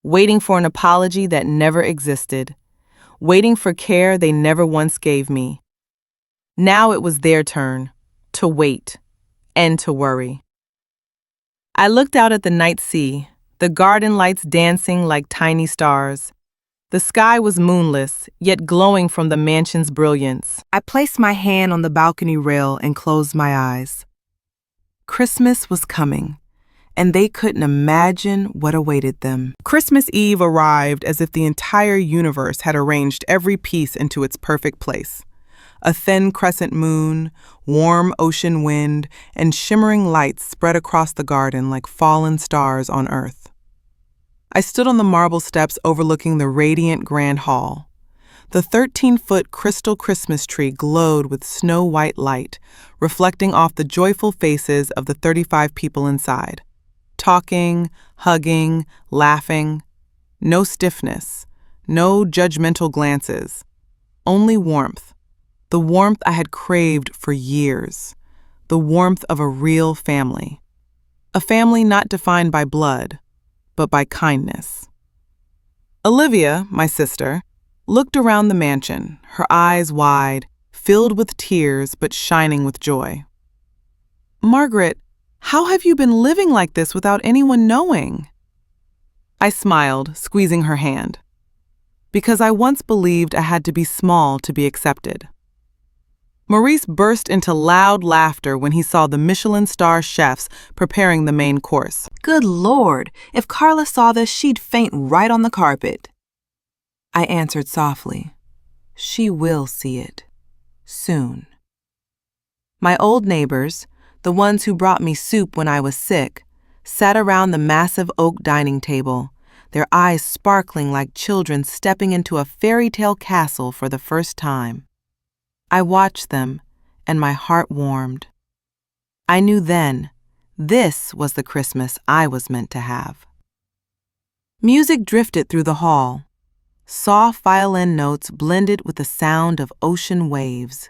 Waiting for an apology that never existed. Waiting for care they never once gave me. Now it was their turn to wait and to worry. I looked out at the night sea, the garden lights dancing like tiny stars. The sky was moonless, yet glowing from the mansion's brilliance. I placed my hand on the balcony rail and closed my eyes. Christmas was coming, and they couldn't imagine what awaited them. Christmas Eve arrived as if the entire universe had arranged every piece into its perfect place. A thin crescent moon, warm ocean wind, and shimmering lights spread across the garden like fallen stars on earth. I stood on the marble steps overlooking the radiant grand hall. The 13-foot crystal Christmas tree glowed with snow-white light, reflecting off the joyful faces of the 35 people inside. Talking, hugging, laughing. No stiffness, no judgmental glances. Only warmth. The warmth I had craved for years. The warmth of a real family. A family not defined by blood, but by kindness. Olivia, my sister, looked around the mansion, her eyes wide, filled with tears but shining with joy. "Margaret, how have you been living like this without anyone knowing?" I smiled, squeezing her hand. Because I once believed I had to be small to be accepted. Maurice burst into loud laughter when he saw the Michelin star chefs preparing the main course. Good Lord, if Carla saw this, she'd faint right on the carpet. I answered softly, "She will see it. Soon." My old neighbors, the ones who brought me soup when I was sick, sat around the massive oak dining table, their eyes sparkling like children stepping into a fairy tale castle for the first time. I watched them, and my heart warmed. I knew then, this was the Christmas I was meant to have. Music drifted through the hall. Soft violin notes blended with the sound of ocean waves.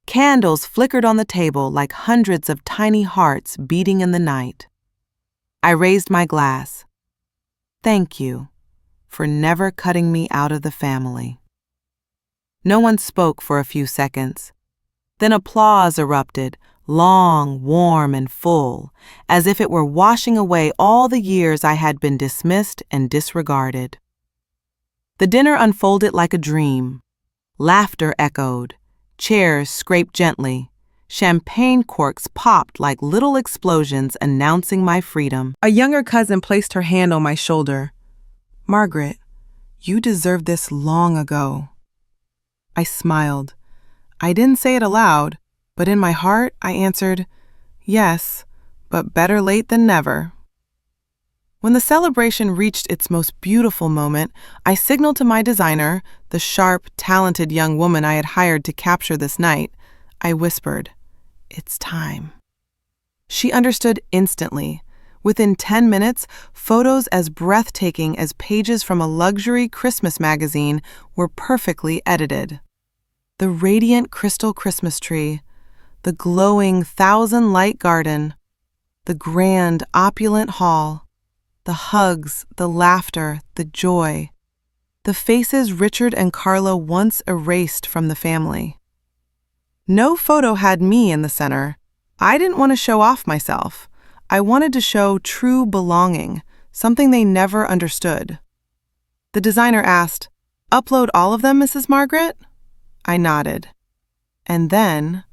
Candles flickered on the table like hundreds of tiny hearts beating in the night. I raised my glass. Thank you for never cutting me out of the family. No one spoke for a few seconds. Then applause erupted, long, warm, and full, as if it were washing away all the years I had been dismissed and disregarded. The dinner unfolded like a dream. Laughter echoed, chairs scraped gently, champagne corks popped like little explosions announcing my freedom. A younger cousin placed her hand on my shoulder. "Margaret, you deserved this long ago." I smiled. I didn't say it aloud, but in my heart I answered, "Yes, but better late than never." When the celebration reached its most beautiful moment, I signaled to my designer, the sharp, talented young woman I had hired to capture this night. I whispered, "It's time." She understood instantly. Within 10 minutes, photos as breathtaking as pages from a luxury Christmas magazine were perfectly edited. The radiant crystal Christmas tree, the glowing 1,000-light garden, the grand, opulent hall, the hugs, the laughter, the joy, the faces Richard and Carla once erased from the family. No photo had me in the center. I didn't want to show off myself. I wanted to show true belonging, something they never understood. The designer asked, "Upload all of them, Mrs. Margaret?" I nodded. And then,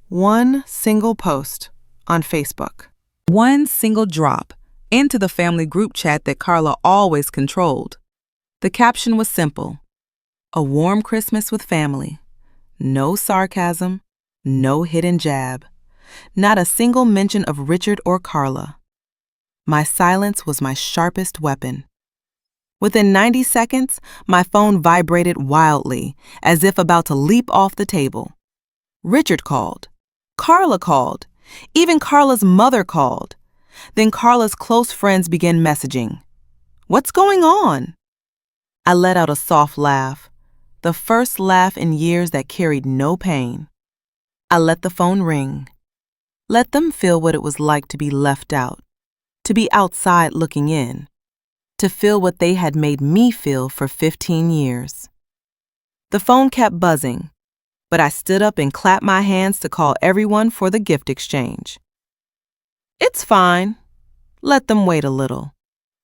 one single post on Facebook. One single drop into the family group chat that Carla always controlled. The caption was simple: "A warm Christmas with family." No sarcasm, no hidden jab, not a single mention of Richard or Carla. My silence was my sharpest weapon. Within 90 seconds, my phone vibrated wildly, as if about to leap off the table. Richard called. Carla called. Even Carla's mother called. Then Carla's close friends began messaging. "What's going on?" I let out a soft laugh, the first laugh in years that carried no pain. I let the phone ring. Let them feel what it was like to be left out, to be outside looking in, to feel what they had made me feel for 15 years. The phone kept buzzing, but I stood up and clapped my hands to call everyone for the gift exchange. "It's fine. Let them wait a little,"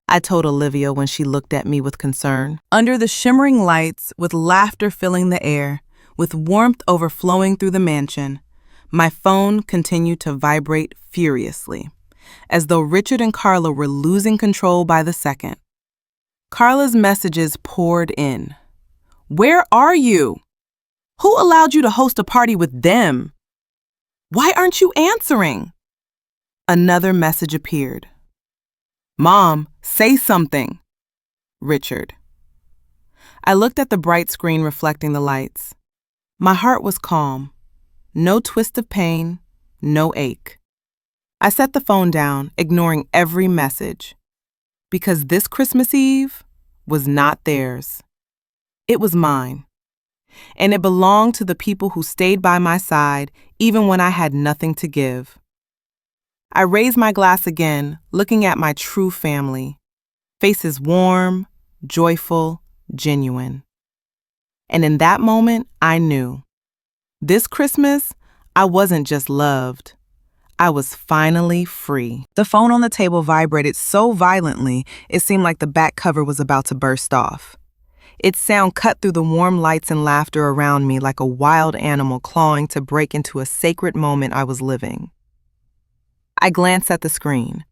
I told Olivia when she looked at me with concern. Under the shimmering lights, with laughter filling the air, with warmth overflowing through the mansion, my phone continued to vibrate furiously, as though Richard and Carla were losing control by the second. Carla's messages poured in. "Where are you? Who allowed you to host a party with them? Why aren't you answering?" Another message appeared. "Mom, say something." Richard. I looked at the bright screen reflecting the lights. My heart was calm. No twist of pain, no ache. I set the phone down, ignoring every message. Because this Christmas Eve was not theirs. It was mine. And it belonged to the people who stayed by my side even when I had nothing to give. I raised my glass again, looking at my true family. Faces warm, joyful, genuine. And in that moment, I knew. This Christmas, I wasn't just loved. I was finally free. The phone on the table vibrated so violently, it seemed like the back cover was about to burst off. Its sound cut through the warm lights and laughter around me like a wild animal clawing to break into a sacred moment I was living. I glanced at the screen.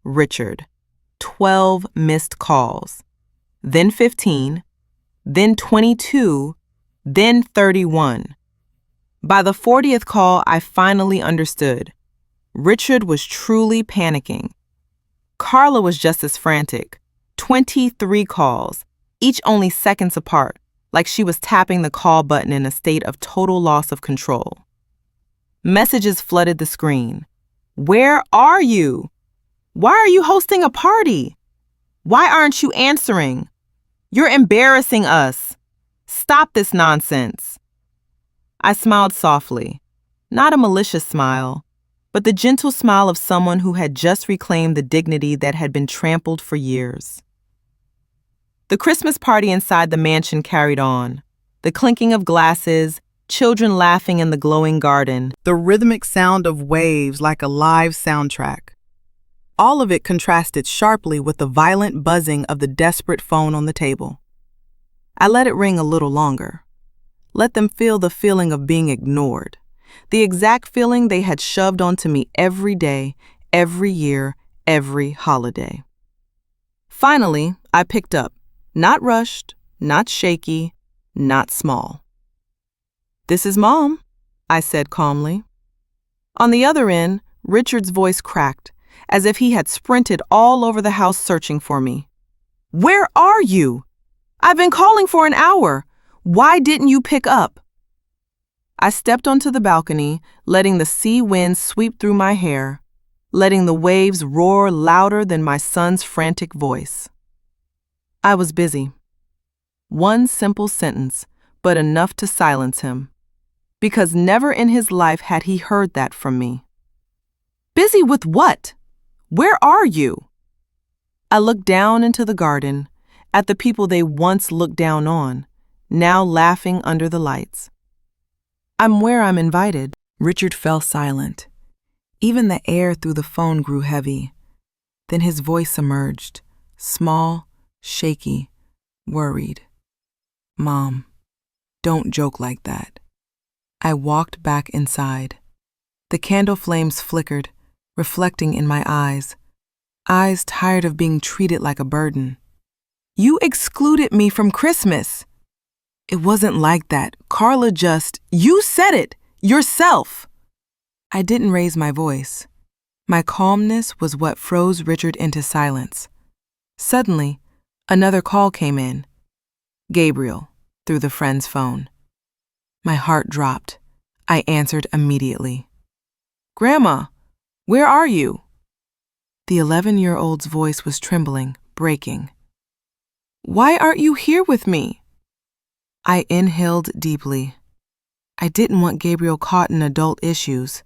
Richard. 12 missed calls. Then 15. Then 22. Then 31. By the 40th call, I finally understood. Richard was truly panicking. Carla was just as frantic. 23 calls, each only seconds apart, like she was tapping the call button in a state of total loss of control. Messages flooded the screen. "Where are you? Why are you hosting a party? Why aren't you answering? You're embarrassing us. Stop this nonsense." I smiled softly, not a malicious smile, but the gentle smile of someone who had just reclaimed the dignity that had been trampled for years. The Christmas party inside the mansion carried on, the clinking of glasses, children laughing in the glowing garden, The rhythmic sound of waves like a live soundtrack. All of it contrasted sharply with the violent buzzing of the desperate phone on the table. I let it ring a little longer. Let them feel the feeling of being ignored, the exact feeling they had shoved onto me every day, every year, every holiday. Finally, I picked up, not rushed, not shaky, not small. "This is Mom," I said calmly. On the other end, Richard's voice cracked, as if he had sprinted all over the house searching for me. "Where are you? I've been calling for an hour. Why didn't you pick up?" I stepped onto the balcony, letting the sea wind sweep through my hair, letting the waves roar louder than my son's frantic voice. I was busy. One simple sentence, but enough to silence him. Because never in his life had he heard that from me. "Busy with what? Where are you?" I looked down into the garden, at the people they once looked down on, now laughing under the lights. I'm where I'm invited. Richard fell silent. Even the air through the phone grew heavy. Then his voice emerged, small, shaky, worried. Mom, don't joke like that. I walked back inside. The candle flames flickered, reflecting in my eyes tired of being treated like a burden. You excluded me from Christmas. It wasn't like that. Carla you said it, yourself. I didn't raise my voice. My calmness was what froze Richard into silence. Suddenly, another call came in. Gabriel, through the friend's phone. My heart dropped. I answered immediately. Grandma, where are you? The 11-year-old's voice was trembling, breaking. Why aren't you here with me? I inhaled deeply. I didn't want Gabriel caught in adult issues,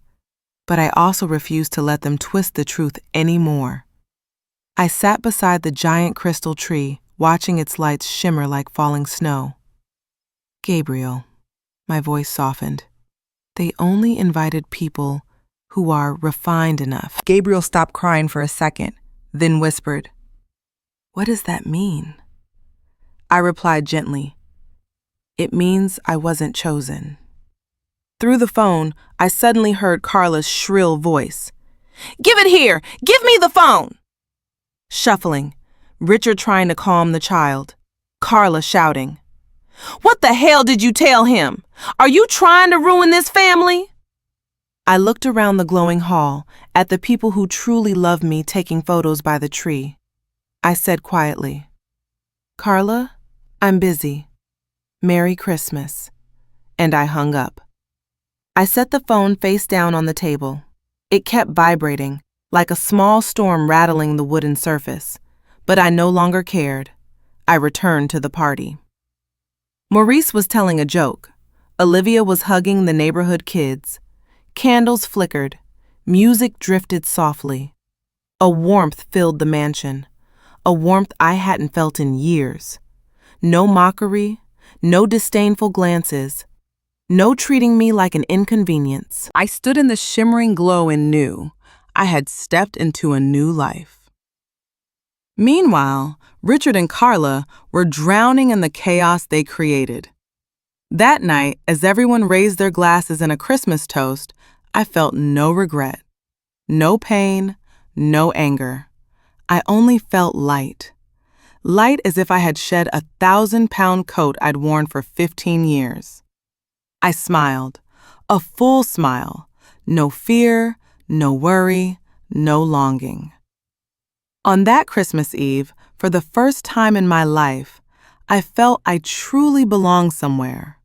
but I also refused to let them twist the truth anymore. I sat beside the giant crystal tree, watching its lights shimmer like falling snow. Gabriel, my voice softened. They only invited people who are refined enough. Gabriel stopped crying for a second, then whispered, What does that mean? I replied gently, It means I wasn't chosen. Through the phone, I suddenly heard Carla's shrill voice. Give it here! Give me the phone! Shuffling, Richard trying to calm the child, Carla shouting, What the hell did you tell him? Are you trying to ruin this family? I looked around the glowing hall at the people who truly loved me taking photos by the tree. I said quietly, Carla, I'm busy. Merry Christmas. And I hung up. I set the phone face down on the table. It kept vibrating, like a small storm rattling the wooden surface, but I no longer cared. I returned to the party. Maurice was telling a joke. Olivia was hugging the neighborhood kids. Candles flickered. Music drifted softly. A warmth filled the mansion, a warmth I hadn't felt in years. No mockery, no disdainful glances, no treating me like an inconvenience. I stood in the shimmering glow and knew I had stepped into a new life. Meanwhile, Richard and Carla were drowning in the chaos they created. That night, as everyone raised their glasses in a Christmas toast, I felt no regret, no pain, no anger. I only felt light. Light as if I had shed a 1,000-pound coat I'd worn for 15 years. I smiled, a full smile, no fear, no worry, no longing. On that Christmas Eve, for the first time in my life, I felt I truly belonged somewhere.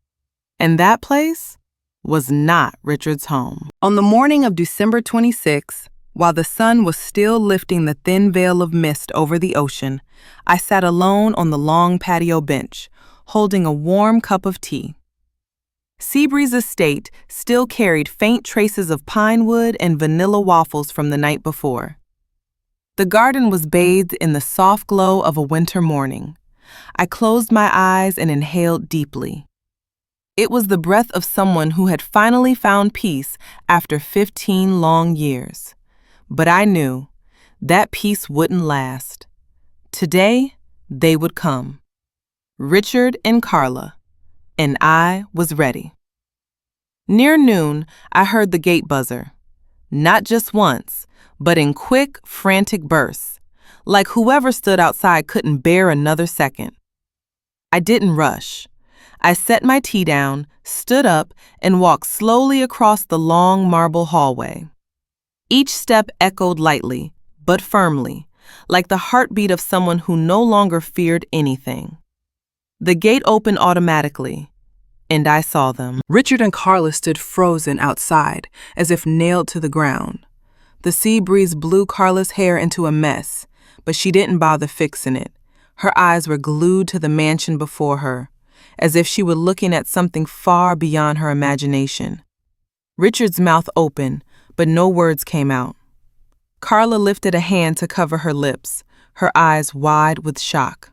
And that place was not Richard's home. On the morning of December 26, while the sun was still lifting the thin veil of mist over the ocean, I sat alone on the long patio bench, holding a warm cup of tea. Seabreeze Estate still carried faint traces of pine wood and vanilla waffles from the night before. The garden was bathed in the soft glow of a winter morning. I closed my eyes and inhaled deeply. It was the breath of someone who had finally found peace after 15 long years. But I knew that peace wouldn't last. Today, they would come. Richard and Carla. And I was ready. Near noon, I heard the gate buzzer. Not just once, but in quick, frantic bursts, like whoever stood outside couldn't bear another second. I didn't rush. I set my tea down, stood up, and walked slowly across the long marble hallway. Each step echoed lightly, but firmly, like the heartbeat of someone who no longer feared anything. The gate opened automatically, and I saw them. Richard and Carla stood frozen outside, as if nailed to the ground. The sea breeze blew Carla's hair into a mess, but she didn't bother fixing it. Her eyes were glued to the mansion before her, as if she were looking at something far beyond her imagination. Richard's mouth opened, but no words came out. Carla lifted a hand to cover her lips, her eyes wide with shock.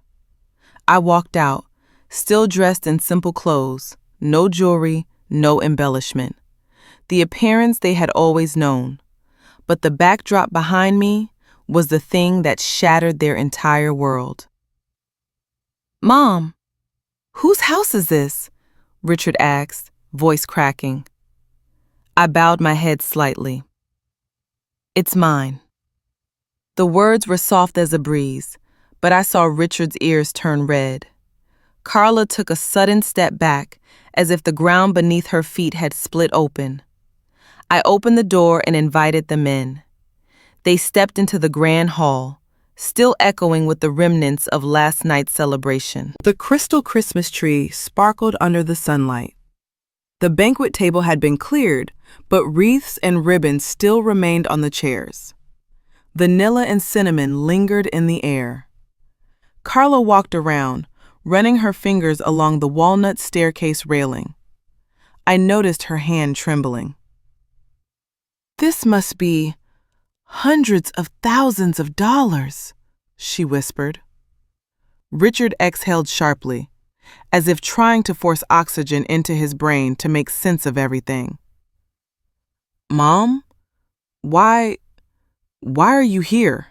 I walked out, still dressed in simple clothes, no jewelry, no embellishment. The appearance they had always known. But the backdrop behind me was the thing that shattered their entire world. "Mom, whose house is this?" Richard asked, voice cracking. I bowed my head slightly. "It's mine." The words were soft as a breeze, but I saw Richard's ears turn red. Carla took a sudden step back, as if the ground beneath her feet had split open. I opened the door and invited them in. They stepped into the grand hall, still echoing with the remnants of last night's celebration. The crystal Christmas tree sparkled under the sunlight. The banquet table had been cleared, but wreaths and ribbons still remained on the chairs. Vanilla and cinnamon lingered in the air. Carla walked around, running her fingers along the walnut staircase railing. I noticed her hand trembling. "This must be hundreds of thousands of dollars," she whispered. Richard exhaled sharply, as if trying to force oxygen into his brain to make sense of everything. "Mom, why are you here?"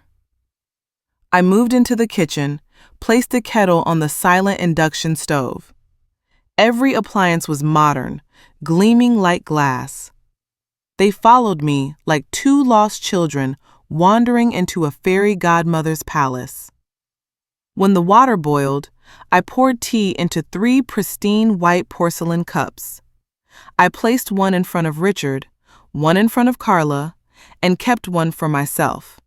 I moved into the kitchen, placed a kettle on the silent induction stove. Every appliance was modern, gleaming like glass. They followed me like two lost children wandering into a fairy godmother's palace. When the water boiled, I poured tea into 3 pristine white porcelain cups. I placed one in front of Richard, one in front of Carla, and kept one for myself.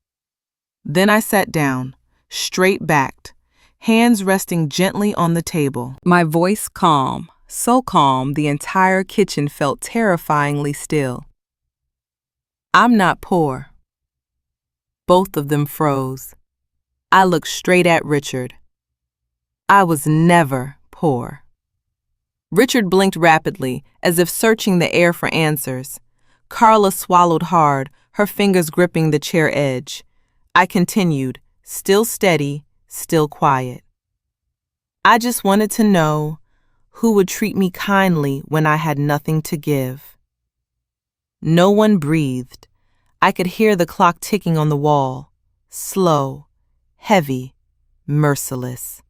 Then I sat down, straight-backed, hands resting gently on the table. My voice calm, so calm the entire kitchen felt terrifyingly still. "I'm not poor." Both of them froze. I looked straight at Richard. "I was never poor." Richard blinked rapidly, as if searching the air for answers. Carla swallowed hard, her fingers gripping the chair edge. I continued, still steady, still quiet. "I just wanted to know who would treat me kindly when I had nothing to give." No one breathed. I could hear the clock ticking on the wall, slow, heavy, merciless.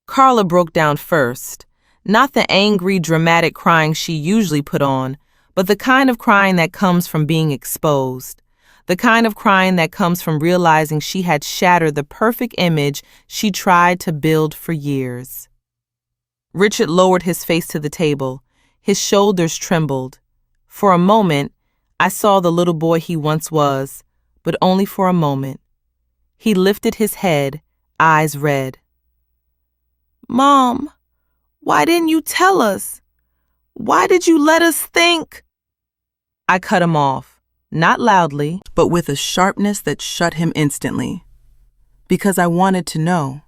Carla broke down first, not the angry, dramatic crying she usually put on, but the kind of crying that comes from being exposed, the kind of crying that comes from realizing she had shattered the perfect image she tried to build for years. Richard lowered his face to the table. His shoulders trembled. For a moment, I saw the little boy he once was, but only for a moment. He lifted his head, eyes red. "Mom, why didn't you tell us? Why did you let us think?" I cut him off, not loudly, but with a sharpness that shut him instantly. Because I wanted to know.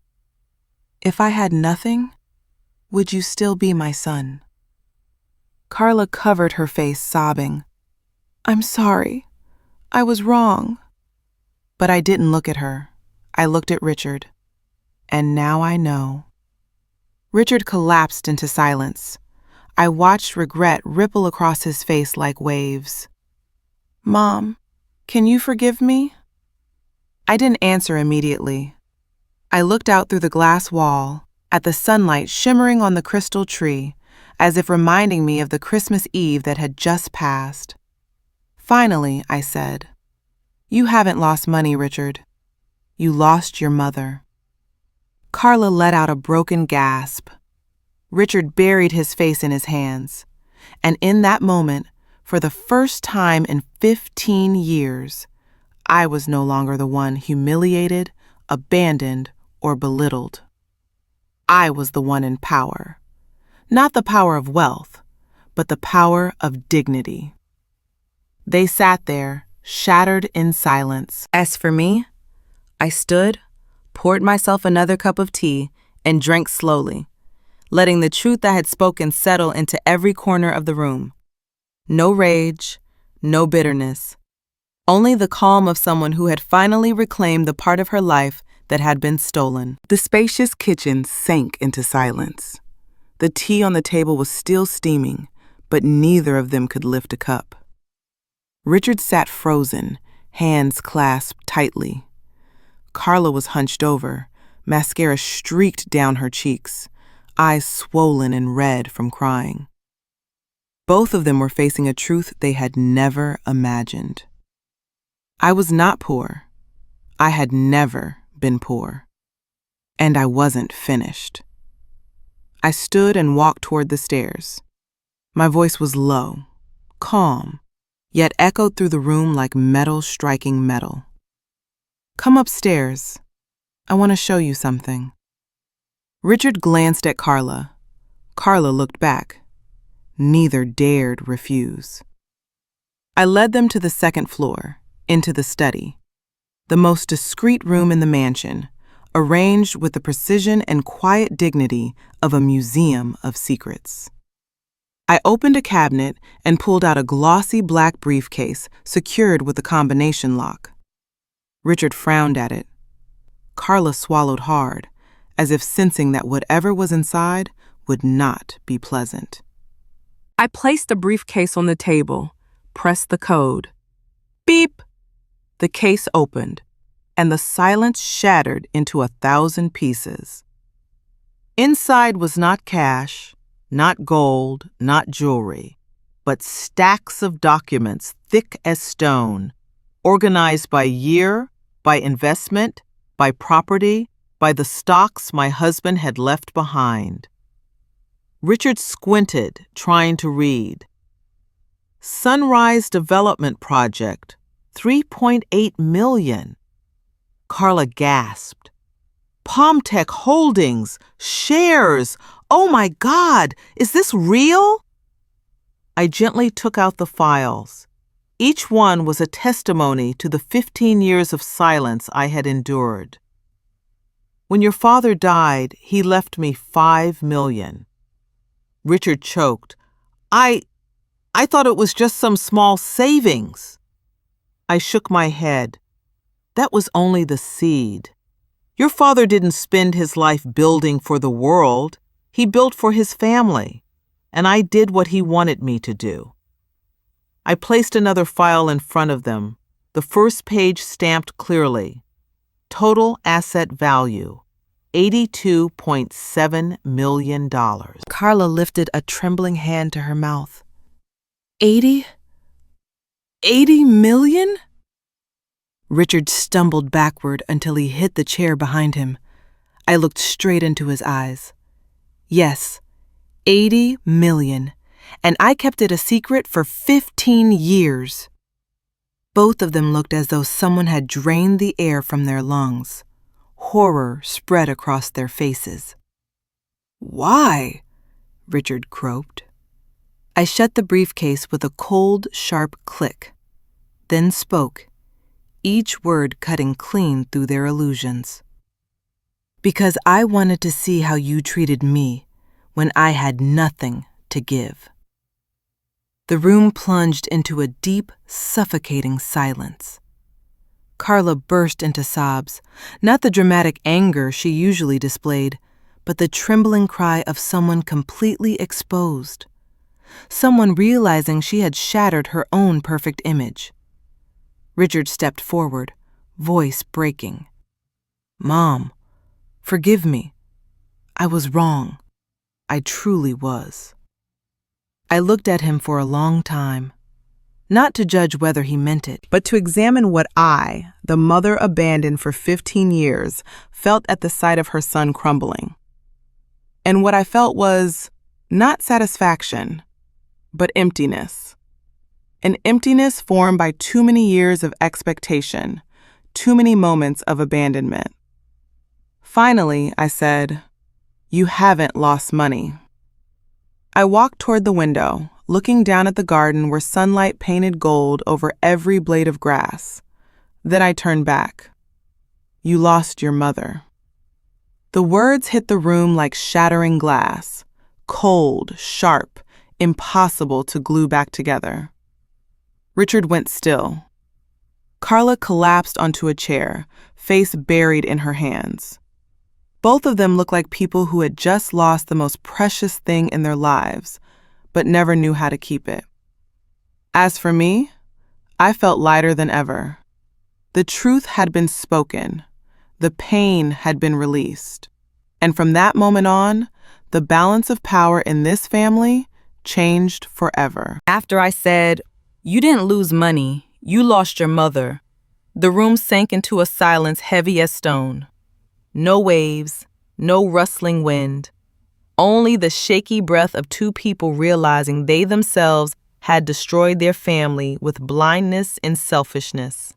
If I had nothing, would you still be my son? Carla covered her face, sobbing. "I'm sorry. I was wrong." But I didn't look at her. I looked at Richard. And now I know. Richard collapsed into silence. I watched regret ripple across his face like waves. "Mom, can you forgive me?" I didn't answer immediately. I looked out through the glass wall, at the sunlight shimmering on the crystal tree, as if reminding me of the Christmas Eve that had just passed. Finally, I said, "You haven't lost money, Richard. You lost your mother." Carla let out a broken gasp. Richard buried his face in his hands, and in that moment, for the first time in 15 years, I was no longer the one humiliated, abandoned, or belittled. I was the one in power. Not the power of wealth, but the power of dignity. They sat there, shattered in silence. As for me, I stood, poured myself another cup of tea, and drank slowly, letting the truth I had spoken settle into every corner of the room. No rage, no bitterness, only the calm of someone who had finally reclaimed the part of her life that had been stolen. The spacious kitchen sank into silence. The tea on the table was still steaming, but neither of them could lift a cup. Richard sat frozen, hands clasped tightly. Carla was hunched over, mascara streaked down her cheeks, eyes swollen and red from crying. Both of them were facing a truth they had never imagined. I was not poor. I had never been poor. And I wasn't finished. I stood and walked toward the stairs. My voice was low, calm, yet echoed through the room like metal striking metal. Come upstairs. I want to show you something. Richard glanced at Carla. Carla looked back. Neither dared refuse. I led them to the second floor, into the study, the most discreet room in the mansion, arranged with the precision and quiet dignity of a museum of secrets. I opened a cabinet and pulled out a glossy black briefcase secured with a combination lock. Richard frowned at it. Carla swallowed hard, as if sensing that whatever was inside would not be pleasant. I placed the briefcase on the table, pressed the code. Beep! The case opened, and the silence shattered into 1,000 pieces. Inside was not cash, not gold, not jewelry, but stacks of documents thick as stone, organized by year, by investment, by property, by the stocks my husband had left behind. Richard squinted, trying to read. Sunrise Development Project, $3.8 million. Carla gasped. Palmtech Holdings, shares. Oh my God, is this real? I gently took out the files. Each one was a testimony to the 15 years of silence I had endured. When your father died, he left me $5 million. Richard choked. I thought it was just some small savings. I shook my head. That was only the seed. Your father didn't spend his life building for the world. He built for his family, and I did what he wanted me to do. I placed another file in front of them, the first page stamped clearly. Total asset value, $82.7 million. Carla lifted a trembling hand to her mouth. 80 million? Richard stumbled backward until he hit the chair behind him. I looked straight into his eyes. Yes, 80 million. And I kept it a secret for 15 years. Both of them looked as though someone had drained the air from their lungs. Horror spread across their faces. Why? Richard croaked. I shut the briefcase with a cold, sharp click, then spoke, each word cutting clean through their illusions. Because I wanted to see how you treated me when I had nothing to give. The room plunged into a deep, suffocating silence. Carla burst into sobs, not the dramatic anger she usually displayed, but the trembling cry of someone completely exposed. Someone realizing she had shattered her own perfect image. Richard stepped forward, voice breaking. Mom, forgive me. I was wrong. I truly was. I looked at him for a long time, not to judge whether he meant it, but to examine what I, the mother abandoned for 15 years, felt at the sight of her son crumbling. And what I felt was not satisfaction, but emptiness. An emptiness formed by too many years of expectation, too many moments of abandonment. Finally, I said, "You haven't lost money." I walked toward the window, looking down at the garden where sunlight painted gold over every blade of grass. Then I turned back. "You lost your mother." The words hit the room like shattering glass, cold, sharp, impossible to glue back together. Richard went still. Carla collapsed onto a chair, face buried in her hands. Both of them looked like people who had just lost the most precious thing in their lives, but never knew how to keep it. As for me, I felt lighter than ever. The truth had been spoken. The pain had been released. And from that moment on, the balance of power in this family changed forever. After I said, "You didn't lose money, you lost your mother," the room sank into a silence heavy as stone. No waves, no rustling wind, only the shaky breath of two people realizing they themselves had destroyed their family with blindness and selfishness.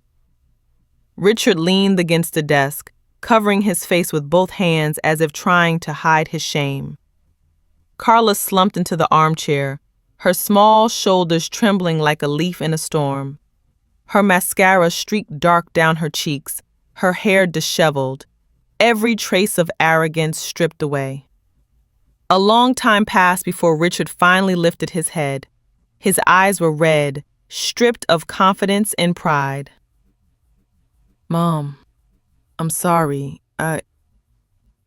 Richard leaned against the desk, covering his face with both hands as if trying to hide his shame. Carla slumped into the armchair, her small shoulders trembling like a leaf in a storm. Her mascara streaked dark down her cheeks, her hair disheveled, every trace of arrogance stripped away. A long time passed before Richard finally lifted his head. His eyes were red, stripped of confidence and pride. Mom, I'm sorry. I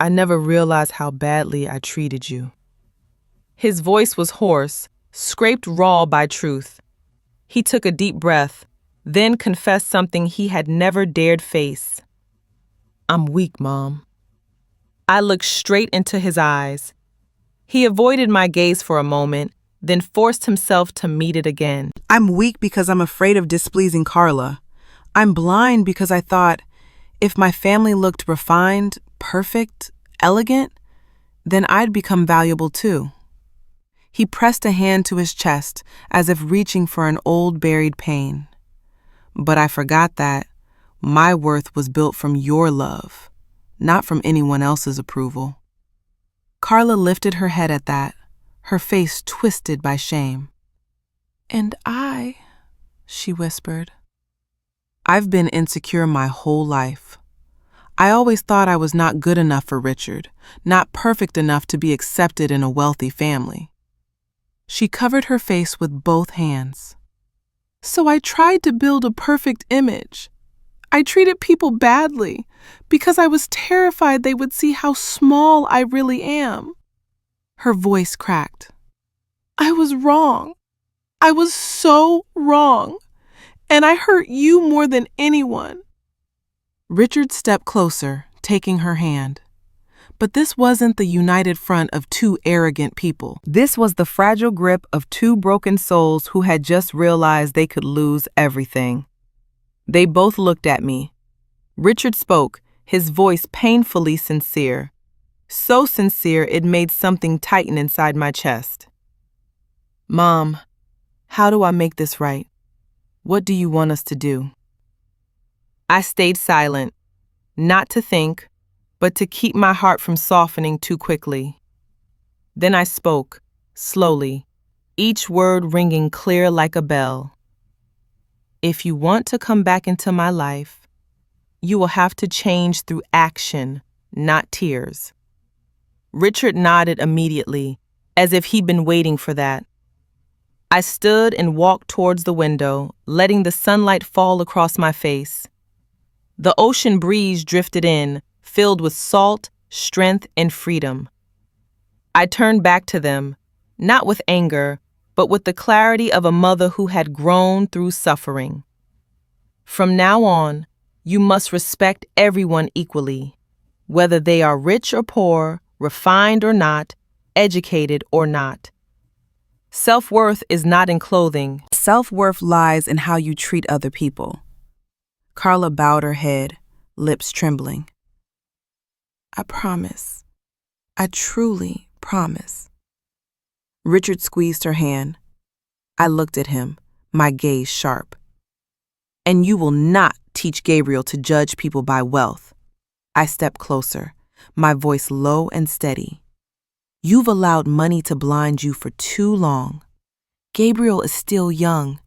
never realized how badly I treated you. His voice was hoarse, scraped raw by truth. He took a deep breath, then confessed something he had never dared face. I'm weak, Mom. I looked straight into his eyes. He avoided my gaze for a moment, then forced himself to meet it again. I'm weak because I'm afraid of displeasing Carla. I'm blind because I thought if my family looked refined, perfect, elegant, then I'd become valuable too. He pressed a hand to his chest as if reaching for an old buried pain. But I forgot that my worth was built from your love, not from anyone else's approval. Carla lifted her head at that, her face twisted by shame. "And I," she whispered. "I've been insecure my whole life. I always thought I was not good enough for Richard, not perfect enough to be accepted in a wealthy family." She covered her face with both hands. "So I tried to build a perfect image. I treated people badly because I was terrified they would see how small I really am." Her voice cracked. "I was wrong. I was so wrong. And I hurt you more than anyone." Richard stepped closer, taking her hand. But this wasn't the united front of two arrogant people. This was the fragile grip of two broken souls who had just realized they could lose everything. They both looked at me. Richard spoke, his voice painfully sincere. So sincere it made something tighten inside my chest. "Mom, how do I make this right? What do you want us to do?" I stayed silent, not to think, but to keep my heart from softening too quickly. Then I spoke, slowly, each word ringing clear like a bell. "If you want to come back into my life, you will have to change through action, not tears." Richard nodded immediately, as if he'd been waiting for that. I stood and walked towards the window, letting the sunlight fall across my face. The ocean breeze drifted in, filled with salt, strength, and freedom. I turned back to them, not with anger, but with the clarity of a mother who had grown through suffering. "From now on, you must respect everyone equally, whether they are rich or poor, refined or not, educated or not. Self-worth is not in clothing. Self-worth lies in how you treat other people." Carla bowed her head, lips trembling. "I promise. I truly promise." Richard squeezed her hand. I looked at him, my gaze sharp. "And you will not teach Gabriel to judge people by wealth." I stepped closer, my voice low and steady. "You've allowed money to blind you for too long. Gabriel is still young.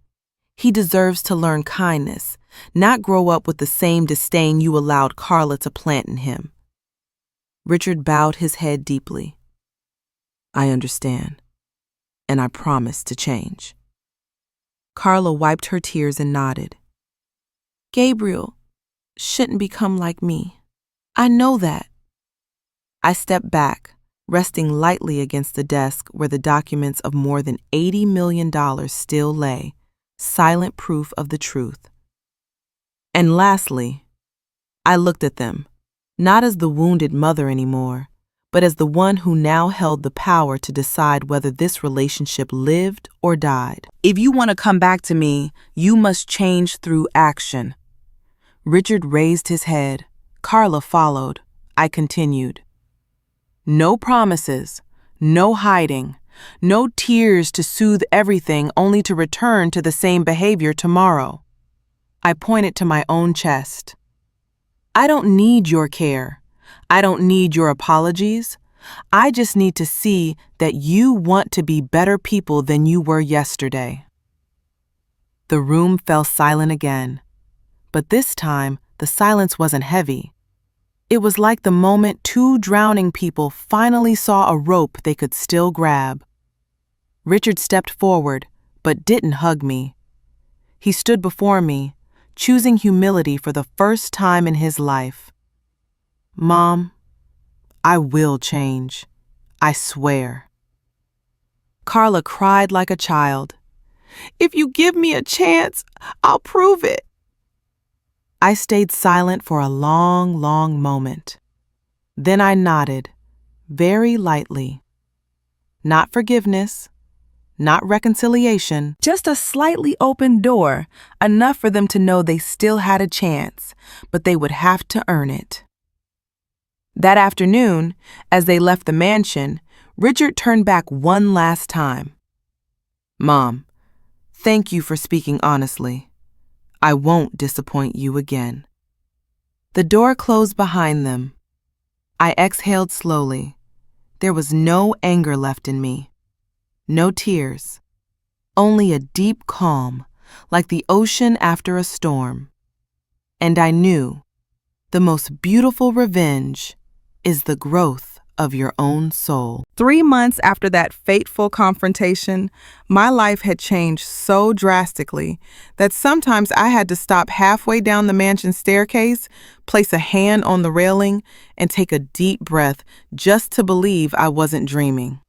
He deserves to learn kindness, not grow up with the same disdain you allowed Carla to plant in him." Richard bowed his head deeply. "I understand, and I promise to change." Carla wiped her tears and nodded. "Gabriel shouldn't become like me. I know that." I stepped back, resting lightly against the desk where the documents of more than $80 million still lay, silent proof of the truth. And lastly, I looked at them, not as the wounded mother anymore, but as the one who now held the power to decide whether this relationship lived or died. If you want to come back to me, you must change through action. Richard raised his head. Carla followed. I continued. No promises, no hiding, no tears to soothe everything only to return to the same behavior tomorrow. I pointed to my own chest. I don't need your care. I don't need your apologies. I just need to see that you want to be better people than you were yesterday. The room fell silent again, but this time the silence wasn't heavy. It was like the moment two drowning people finally saw a rope they could still grab. Richard stepped forward, but didn't hug me. He stood before me, choosing humility for the first time in his life. Mom, I will change. I swear. Carla cried like a child. If you give me a chance, I'll prove it. I stayed silent for a long, long moment. Then I nodded, very lightly. Not forgiveness, not reconciliation, just a slightly open door, enough for them to know they still had a chance, but they would have to earn it. That afternoon, as they left the mansion, Richard turned back one last time. Mom, thank you for speaking honestly. I won't disappoint you again. The door closed behind them. I exhaled slowly. There was no anger left in me. No tears. Only a deep calm, like the ocean after a storm. And I knew the most beautiful revenge is the growth of your own soul. 3 months after that fateful confrontation, my life had changed so drastically that sometimes I had to stop halfway down the mansion staircase, place a hand on the railing, and take a deep breath just to believe I wasn't dreaming.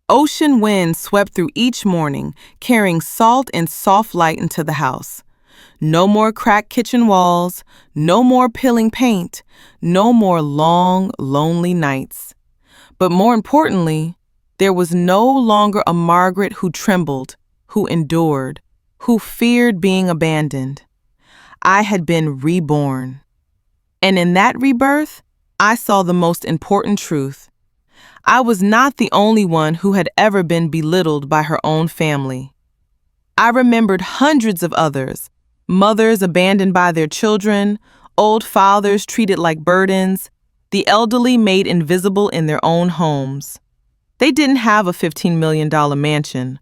Ocean winds swept through each morning, carrying salt and soft light into the house. No more cracked kitchen walls, no more peeling paint, no more long, lonely nights. But more importantly, there was no longer a Margaret who trembled, who endured, who feared being abandoned. I had been reborn. And in that rebirth, I saw the most important truth. I was not the only one who had ever been belittled by her own family. I remembered hundreds of others. Mothers abandoned by their children, old fathers treated like burdens, the elderly made invisible in their own homes. They didn't have a $15 million mansion.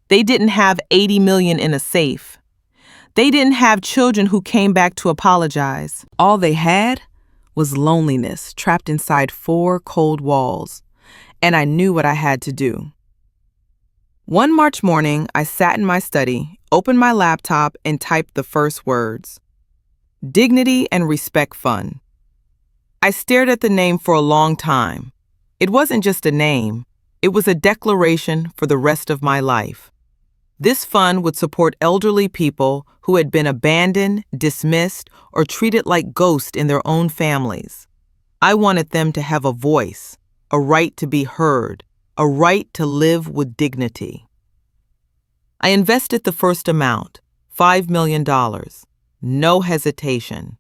They didn't have $80 million in a safe. They didn't have children who came back to apologize. All they had was loneliness trapped inside 4 cold walls, and I knew what I had to do. One March morning, I sat in my study, opened my laptop, and typed the first words. Dignity and Respect Fund. I stared at the name for a long time. It wasn't just a name. It was a declaration for the rest of my life. This fund would support elderly people who had been abandoned, dismissed, or treated like ghosts in their own families. I wanted them to have a voice, a right to be heard, a right to live with dignity. I invested the first amount, $5 million. No hesitation.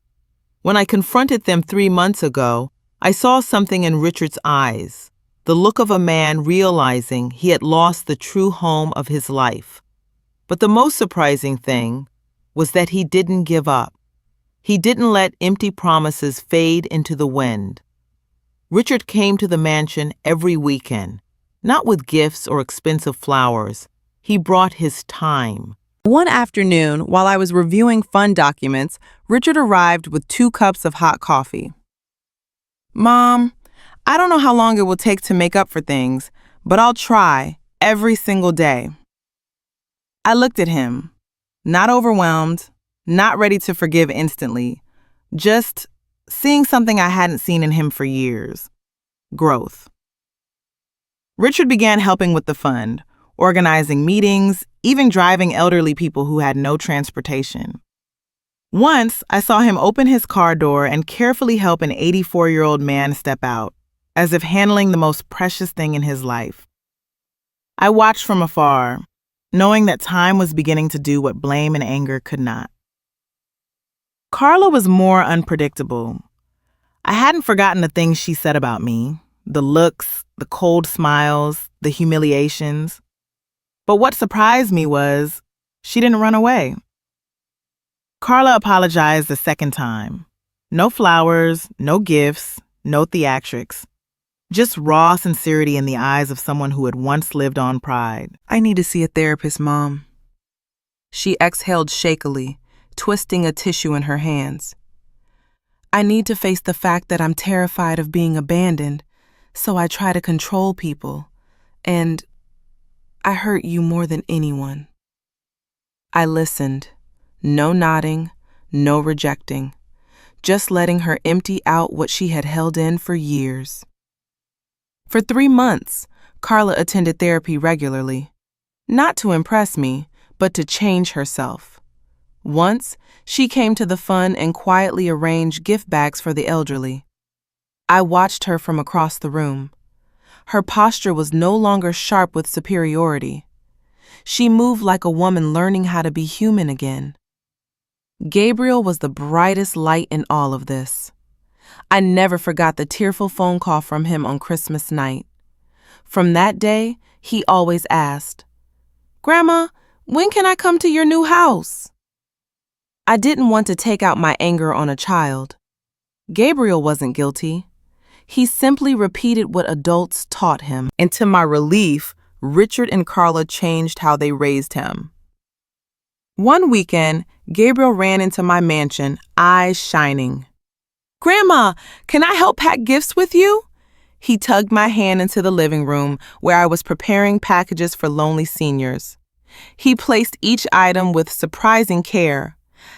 When I confronted them 3 months ago, I saw something in Richard's eyes, the look of a man realizing he had lost the true home of his life. But the most surprising thing was that he didn't give up. He didn't let empty promises fade into the wind. Richard came to the mansion every weekend, not with gifts or expensive flowers. He brought his time. One afternoon, while I was reviewing fund documents, Richard arrived with 2 cups of hot coffee. Mom, I don't know how long it will take to make up for things, but I'll try every single day. I looked at him, not overwhelmed, not ready to forgive instantly, just seeing something I hadn't seen in him for years. Growth. Richard began helping with the fund, organizing meetings, even driving elderly people who had no transportation. Once, I saw him open his car door and carefully help an 84-year-old man step out, as if handling the most precious thing in his life. I watched from afar, knowing that time was beginning to do what blame and anger could not. Carla was more unpredictable. I hadn't forgotten the things she said about me, the looks, the cold smiles, the humiliations. But what surprised me was she didn't run away. Carla apologized the second time. No flowers, no gifts, no theatrics. Just raw sincerity in the eyes of someone who had once lived on pride. I need to see a therapist, Mom. She exhaled shakily, twisting a tissue in her hands. I need to face the fact that I'm terrified of being abandoned, so I try to control people, and I hurt you more than anyone. I listened, no nodding, no rejecting, just letting her empty out what she had held in for years. For 3 months, Carla attended therapy regularly, not to impress me, but to change herself. Once, she came to the fund and quietly arranged gift bags for the elderly. I watched her from across the room. Her posture was no longer sharp with superiority. She moved like a woman learning how to be human again. Gabriel was the brightest light in all of this. I never forgot the tearful phone call from him on Christmas night. From that day, he always asked, "Grandma, when can I come to your new house?" I didn't want to take out my anger on a child. Gabriel wasn't guilty. He simply repeated what adults taught him. And to my relief, Richard and Carla changed how they raised him. One weekend, Gabriel ran into my mansion, eyes shining. "Grandma, can I help pack gifts with you?" He tugged my hand into the living room where I was preparing packages for lonely seniors. He placed each item with surprising care,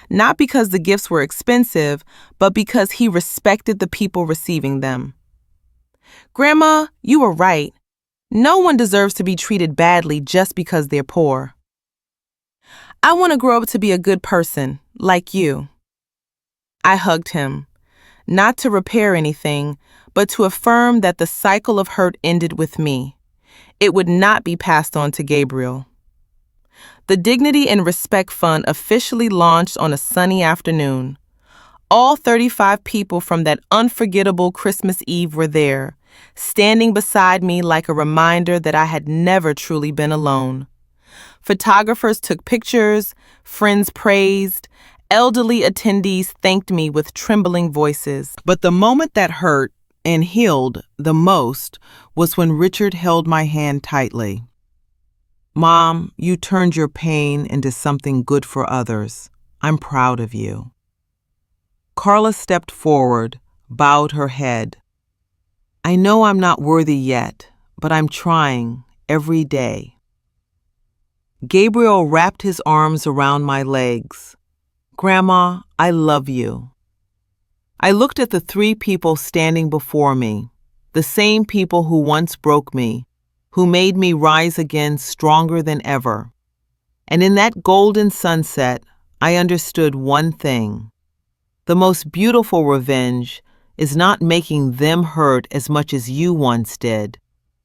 not because the gifts were expensive, but because he respected the people receiving them. "Grandma, you were right. No one deserves to be treated badly just because they're poor. I want to grow up to be a good person, like you." I hugged him, not to repair anything, but to affirm that the cycle of hurt ended with me. It would not be passed on to Gabriel. The Dignity and Respect Fund officially launched on a sunny afternoon. All 35 people from that unforgettable Christmas Eve were there, standing beside me like a reminder that I had never truly been alone. Photographers took pictures, friends praised, elderly attendees thanked me with trembling voices. But the moment that hurt and healed the most was when Richard held my hand tightly. "Mom, you turned your pain into something good for others. I'm proud of you." Carla stepped forward, bowed her head. "I know I'm not worthy yet, but I'm trying every day." Gabriel wrapped his arms around my legs. "Grandma, I love you." I looked at the 3 people standing before me, the same people who once broke me, who made me rise again stronger than ever. And in that golden sunset, I understood one thing. The most beautiful revenge is not making them hurt as much as you once did,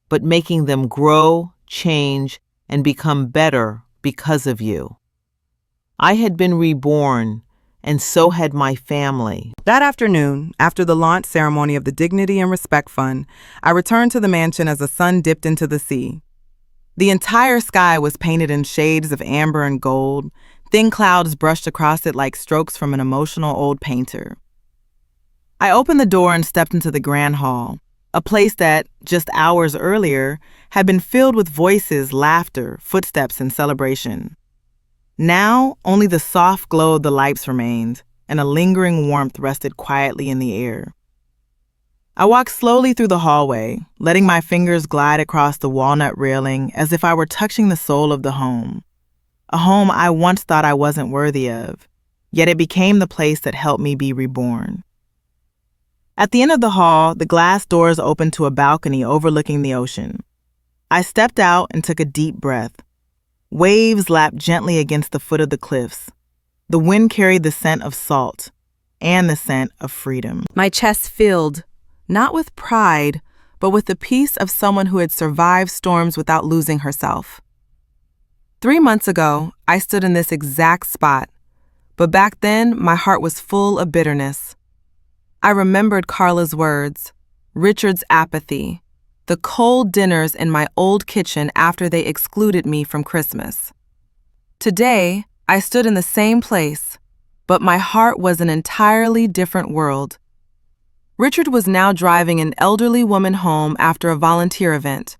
but making them grow, change, and become better because of you. I had been reborn, and so had my family. That afternoon, after the launch ceremony of the Dignity and Respect Fund, I returned to the mansion as the sun dipped into the sea. The entire sky was painted in shades of amber and gold. Thin clouds brushed across it like strokes from an emotional old painter. I opened the door and stepped into the grand hall, a place that, just hours earlier, had been filled with voices, laughter, footsteps, and celebration. Now, only the soft glow of the lights remained, and a lingering warmth rested quietly in the air. I walked slowly through the hallway, letting my fingers glide across the walnut railing as if I were touching the soul of the home. A home I once thought I wasn't worthy of, yet it became the place that helped me be reborn. At the end of the hall, the glass doors opened to a balcony overlooking the ocean. I stepped out and took a deep breath. Waves lapped gently against the foot of the cliffs. The wind carried the scent of salt and the scent of freedom. My chest filled, not with pride, but with the peace of someone who had survived storms without losing herself. 3 months ago, I stood in this exact spot, but back then my heart was full of bitterness. I remembered Carla's words, Richard's apathy, the cold dinners in my old kitchen after they excluded me from Christmas. Today, I stood in the same place, but my heart was an entirely different world. Richard was now driving an elderly woman home after a volunteer event.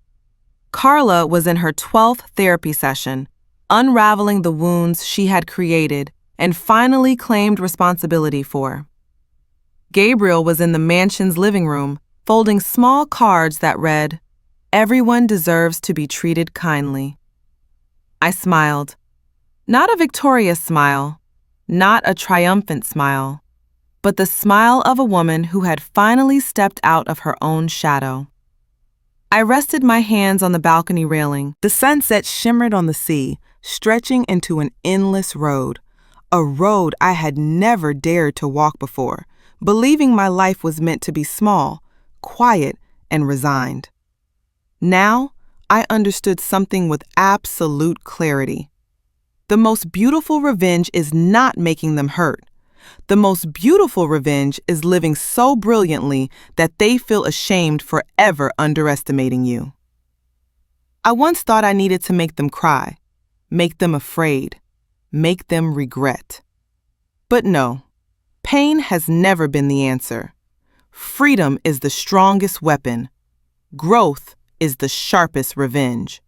Carla was in her 12th therapy session, unraveling the wounds she had created and finally claimed responsibility for. Gabriel was in the mansion's living room, folding small cards that read, "Everyone deserves to be treated kindly." I smiled. Not a victorious smile, not a triumphant smile, but the smile of a woman who had finally stepped out of her own shadow. I rested my hands on the balcony railing. The sunset shimmered on the sea, stretching into an endless road, a road I had never dared to walk before, believing my life was meant to be small, quiet, and resigned. Now, I understood something with absolute clarity. The most beautiful revenge is not making them hurt. The most beautiful revenge is living so brilliantly that they feel ashamed for ever underestimating you. I once thought I needed to make them cry, make them afraid, make them regret. But no, pain has never been the answer. Freedom is the strongest weapon. Growth is the sharpest revenge.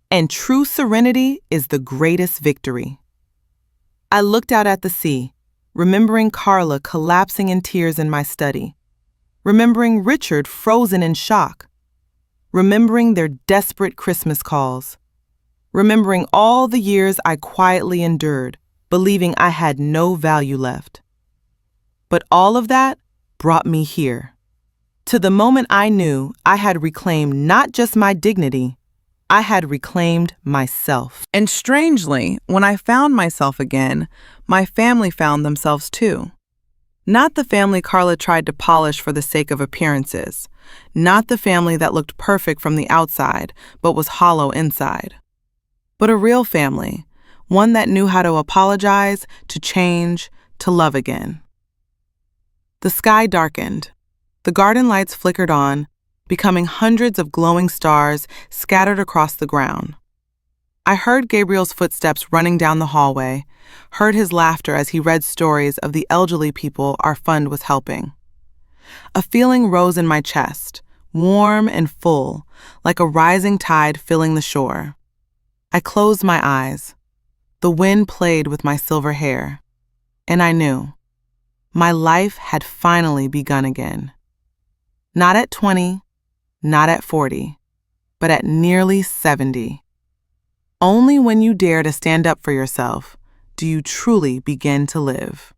And true serenity is the greatest victory. I looked out at the sea, remembering Carla collapsing in tears in my study, remembering Richard frozen in shock, remembering their desperate Christmas calls, remembering all the years I quietly endured, believing I had no value left. But all of that brought me here, to the moment I knew I had reclaimed not just my dignity, I had reclaimed myself. And strangely, when I found myself again, my family found themselves too. Not the family Carla tried to polish for the sake of appearances, not the family that looked perfect from the outside but was hollow inside, but a real family, one that knew how to apologize, to change, to love again. The sky darkened. The garden lights flickered on, becoming hundreds of glowing stars scattered across the ground. I heard Gabriel's footsteps running down the hallway, heard his laughter as he read stories of the elderly people our fund was helping. A feeling rose in my chest, warm and full, like a rising tide filling the shore. I closed my eyes. The wind played with my silver hair, and I knew my life had finally begun again. Not at 20, not at 40, but at nearly 70. Only when you dare to stand up for yourself do you truly begin to live.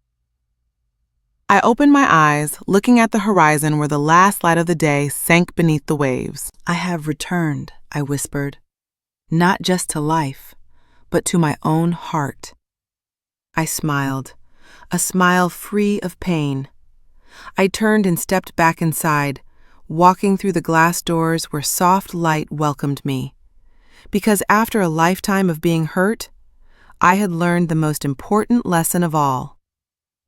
I opened my eyes, looking at the horizon where the last light of the day sank beneath the waves. "I have returned," I whispered, "not just to life, but to my own heart." I smiled, a smile free of pain. I turned and stepped back inside, walking through the glass doors where soft light welcomed me. Because after a lifetime of being hurt, I had learned the most important lesson of all.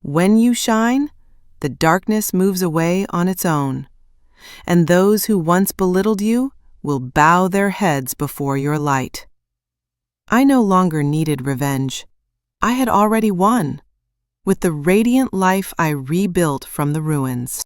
When you shine, the darkness moves away on its own, and those who once belittled you will bow their heads before your light. I no longer needed revenge. I had already won, with the radiant life I rebuilt from the ruins.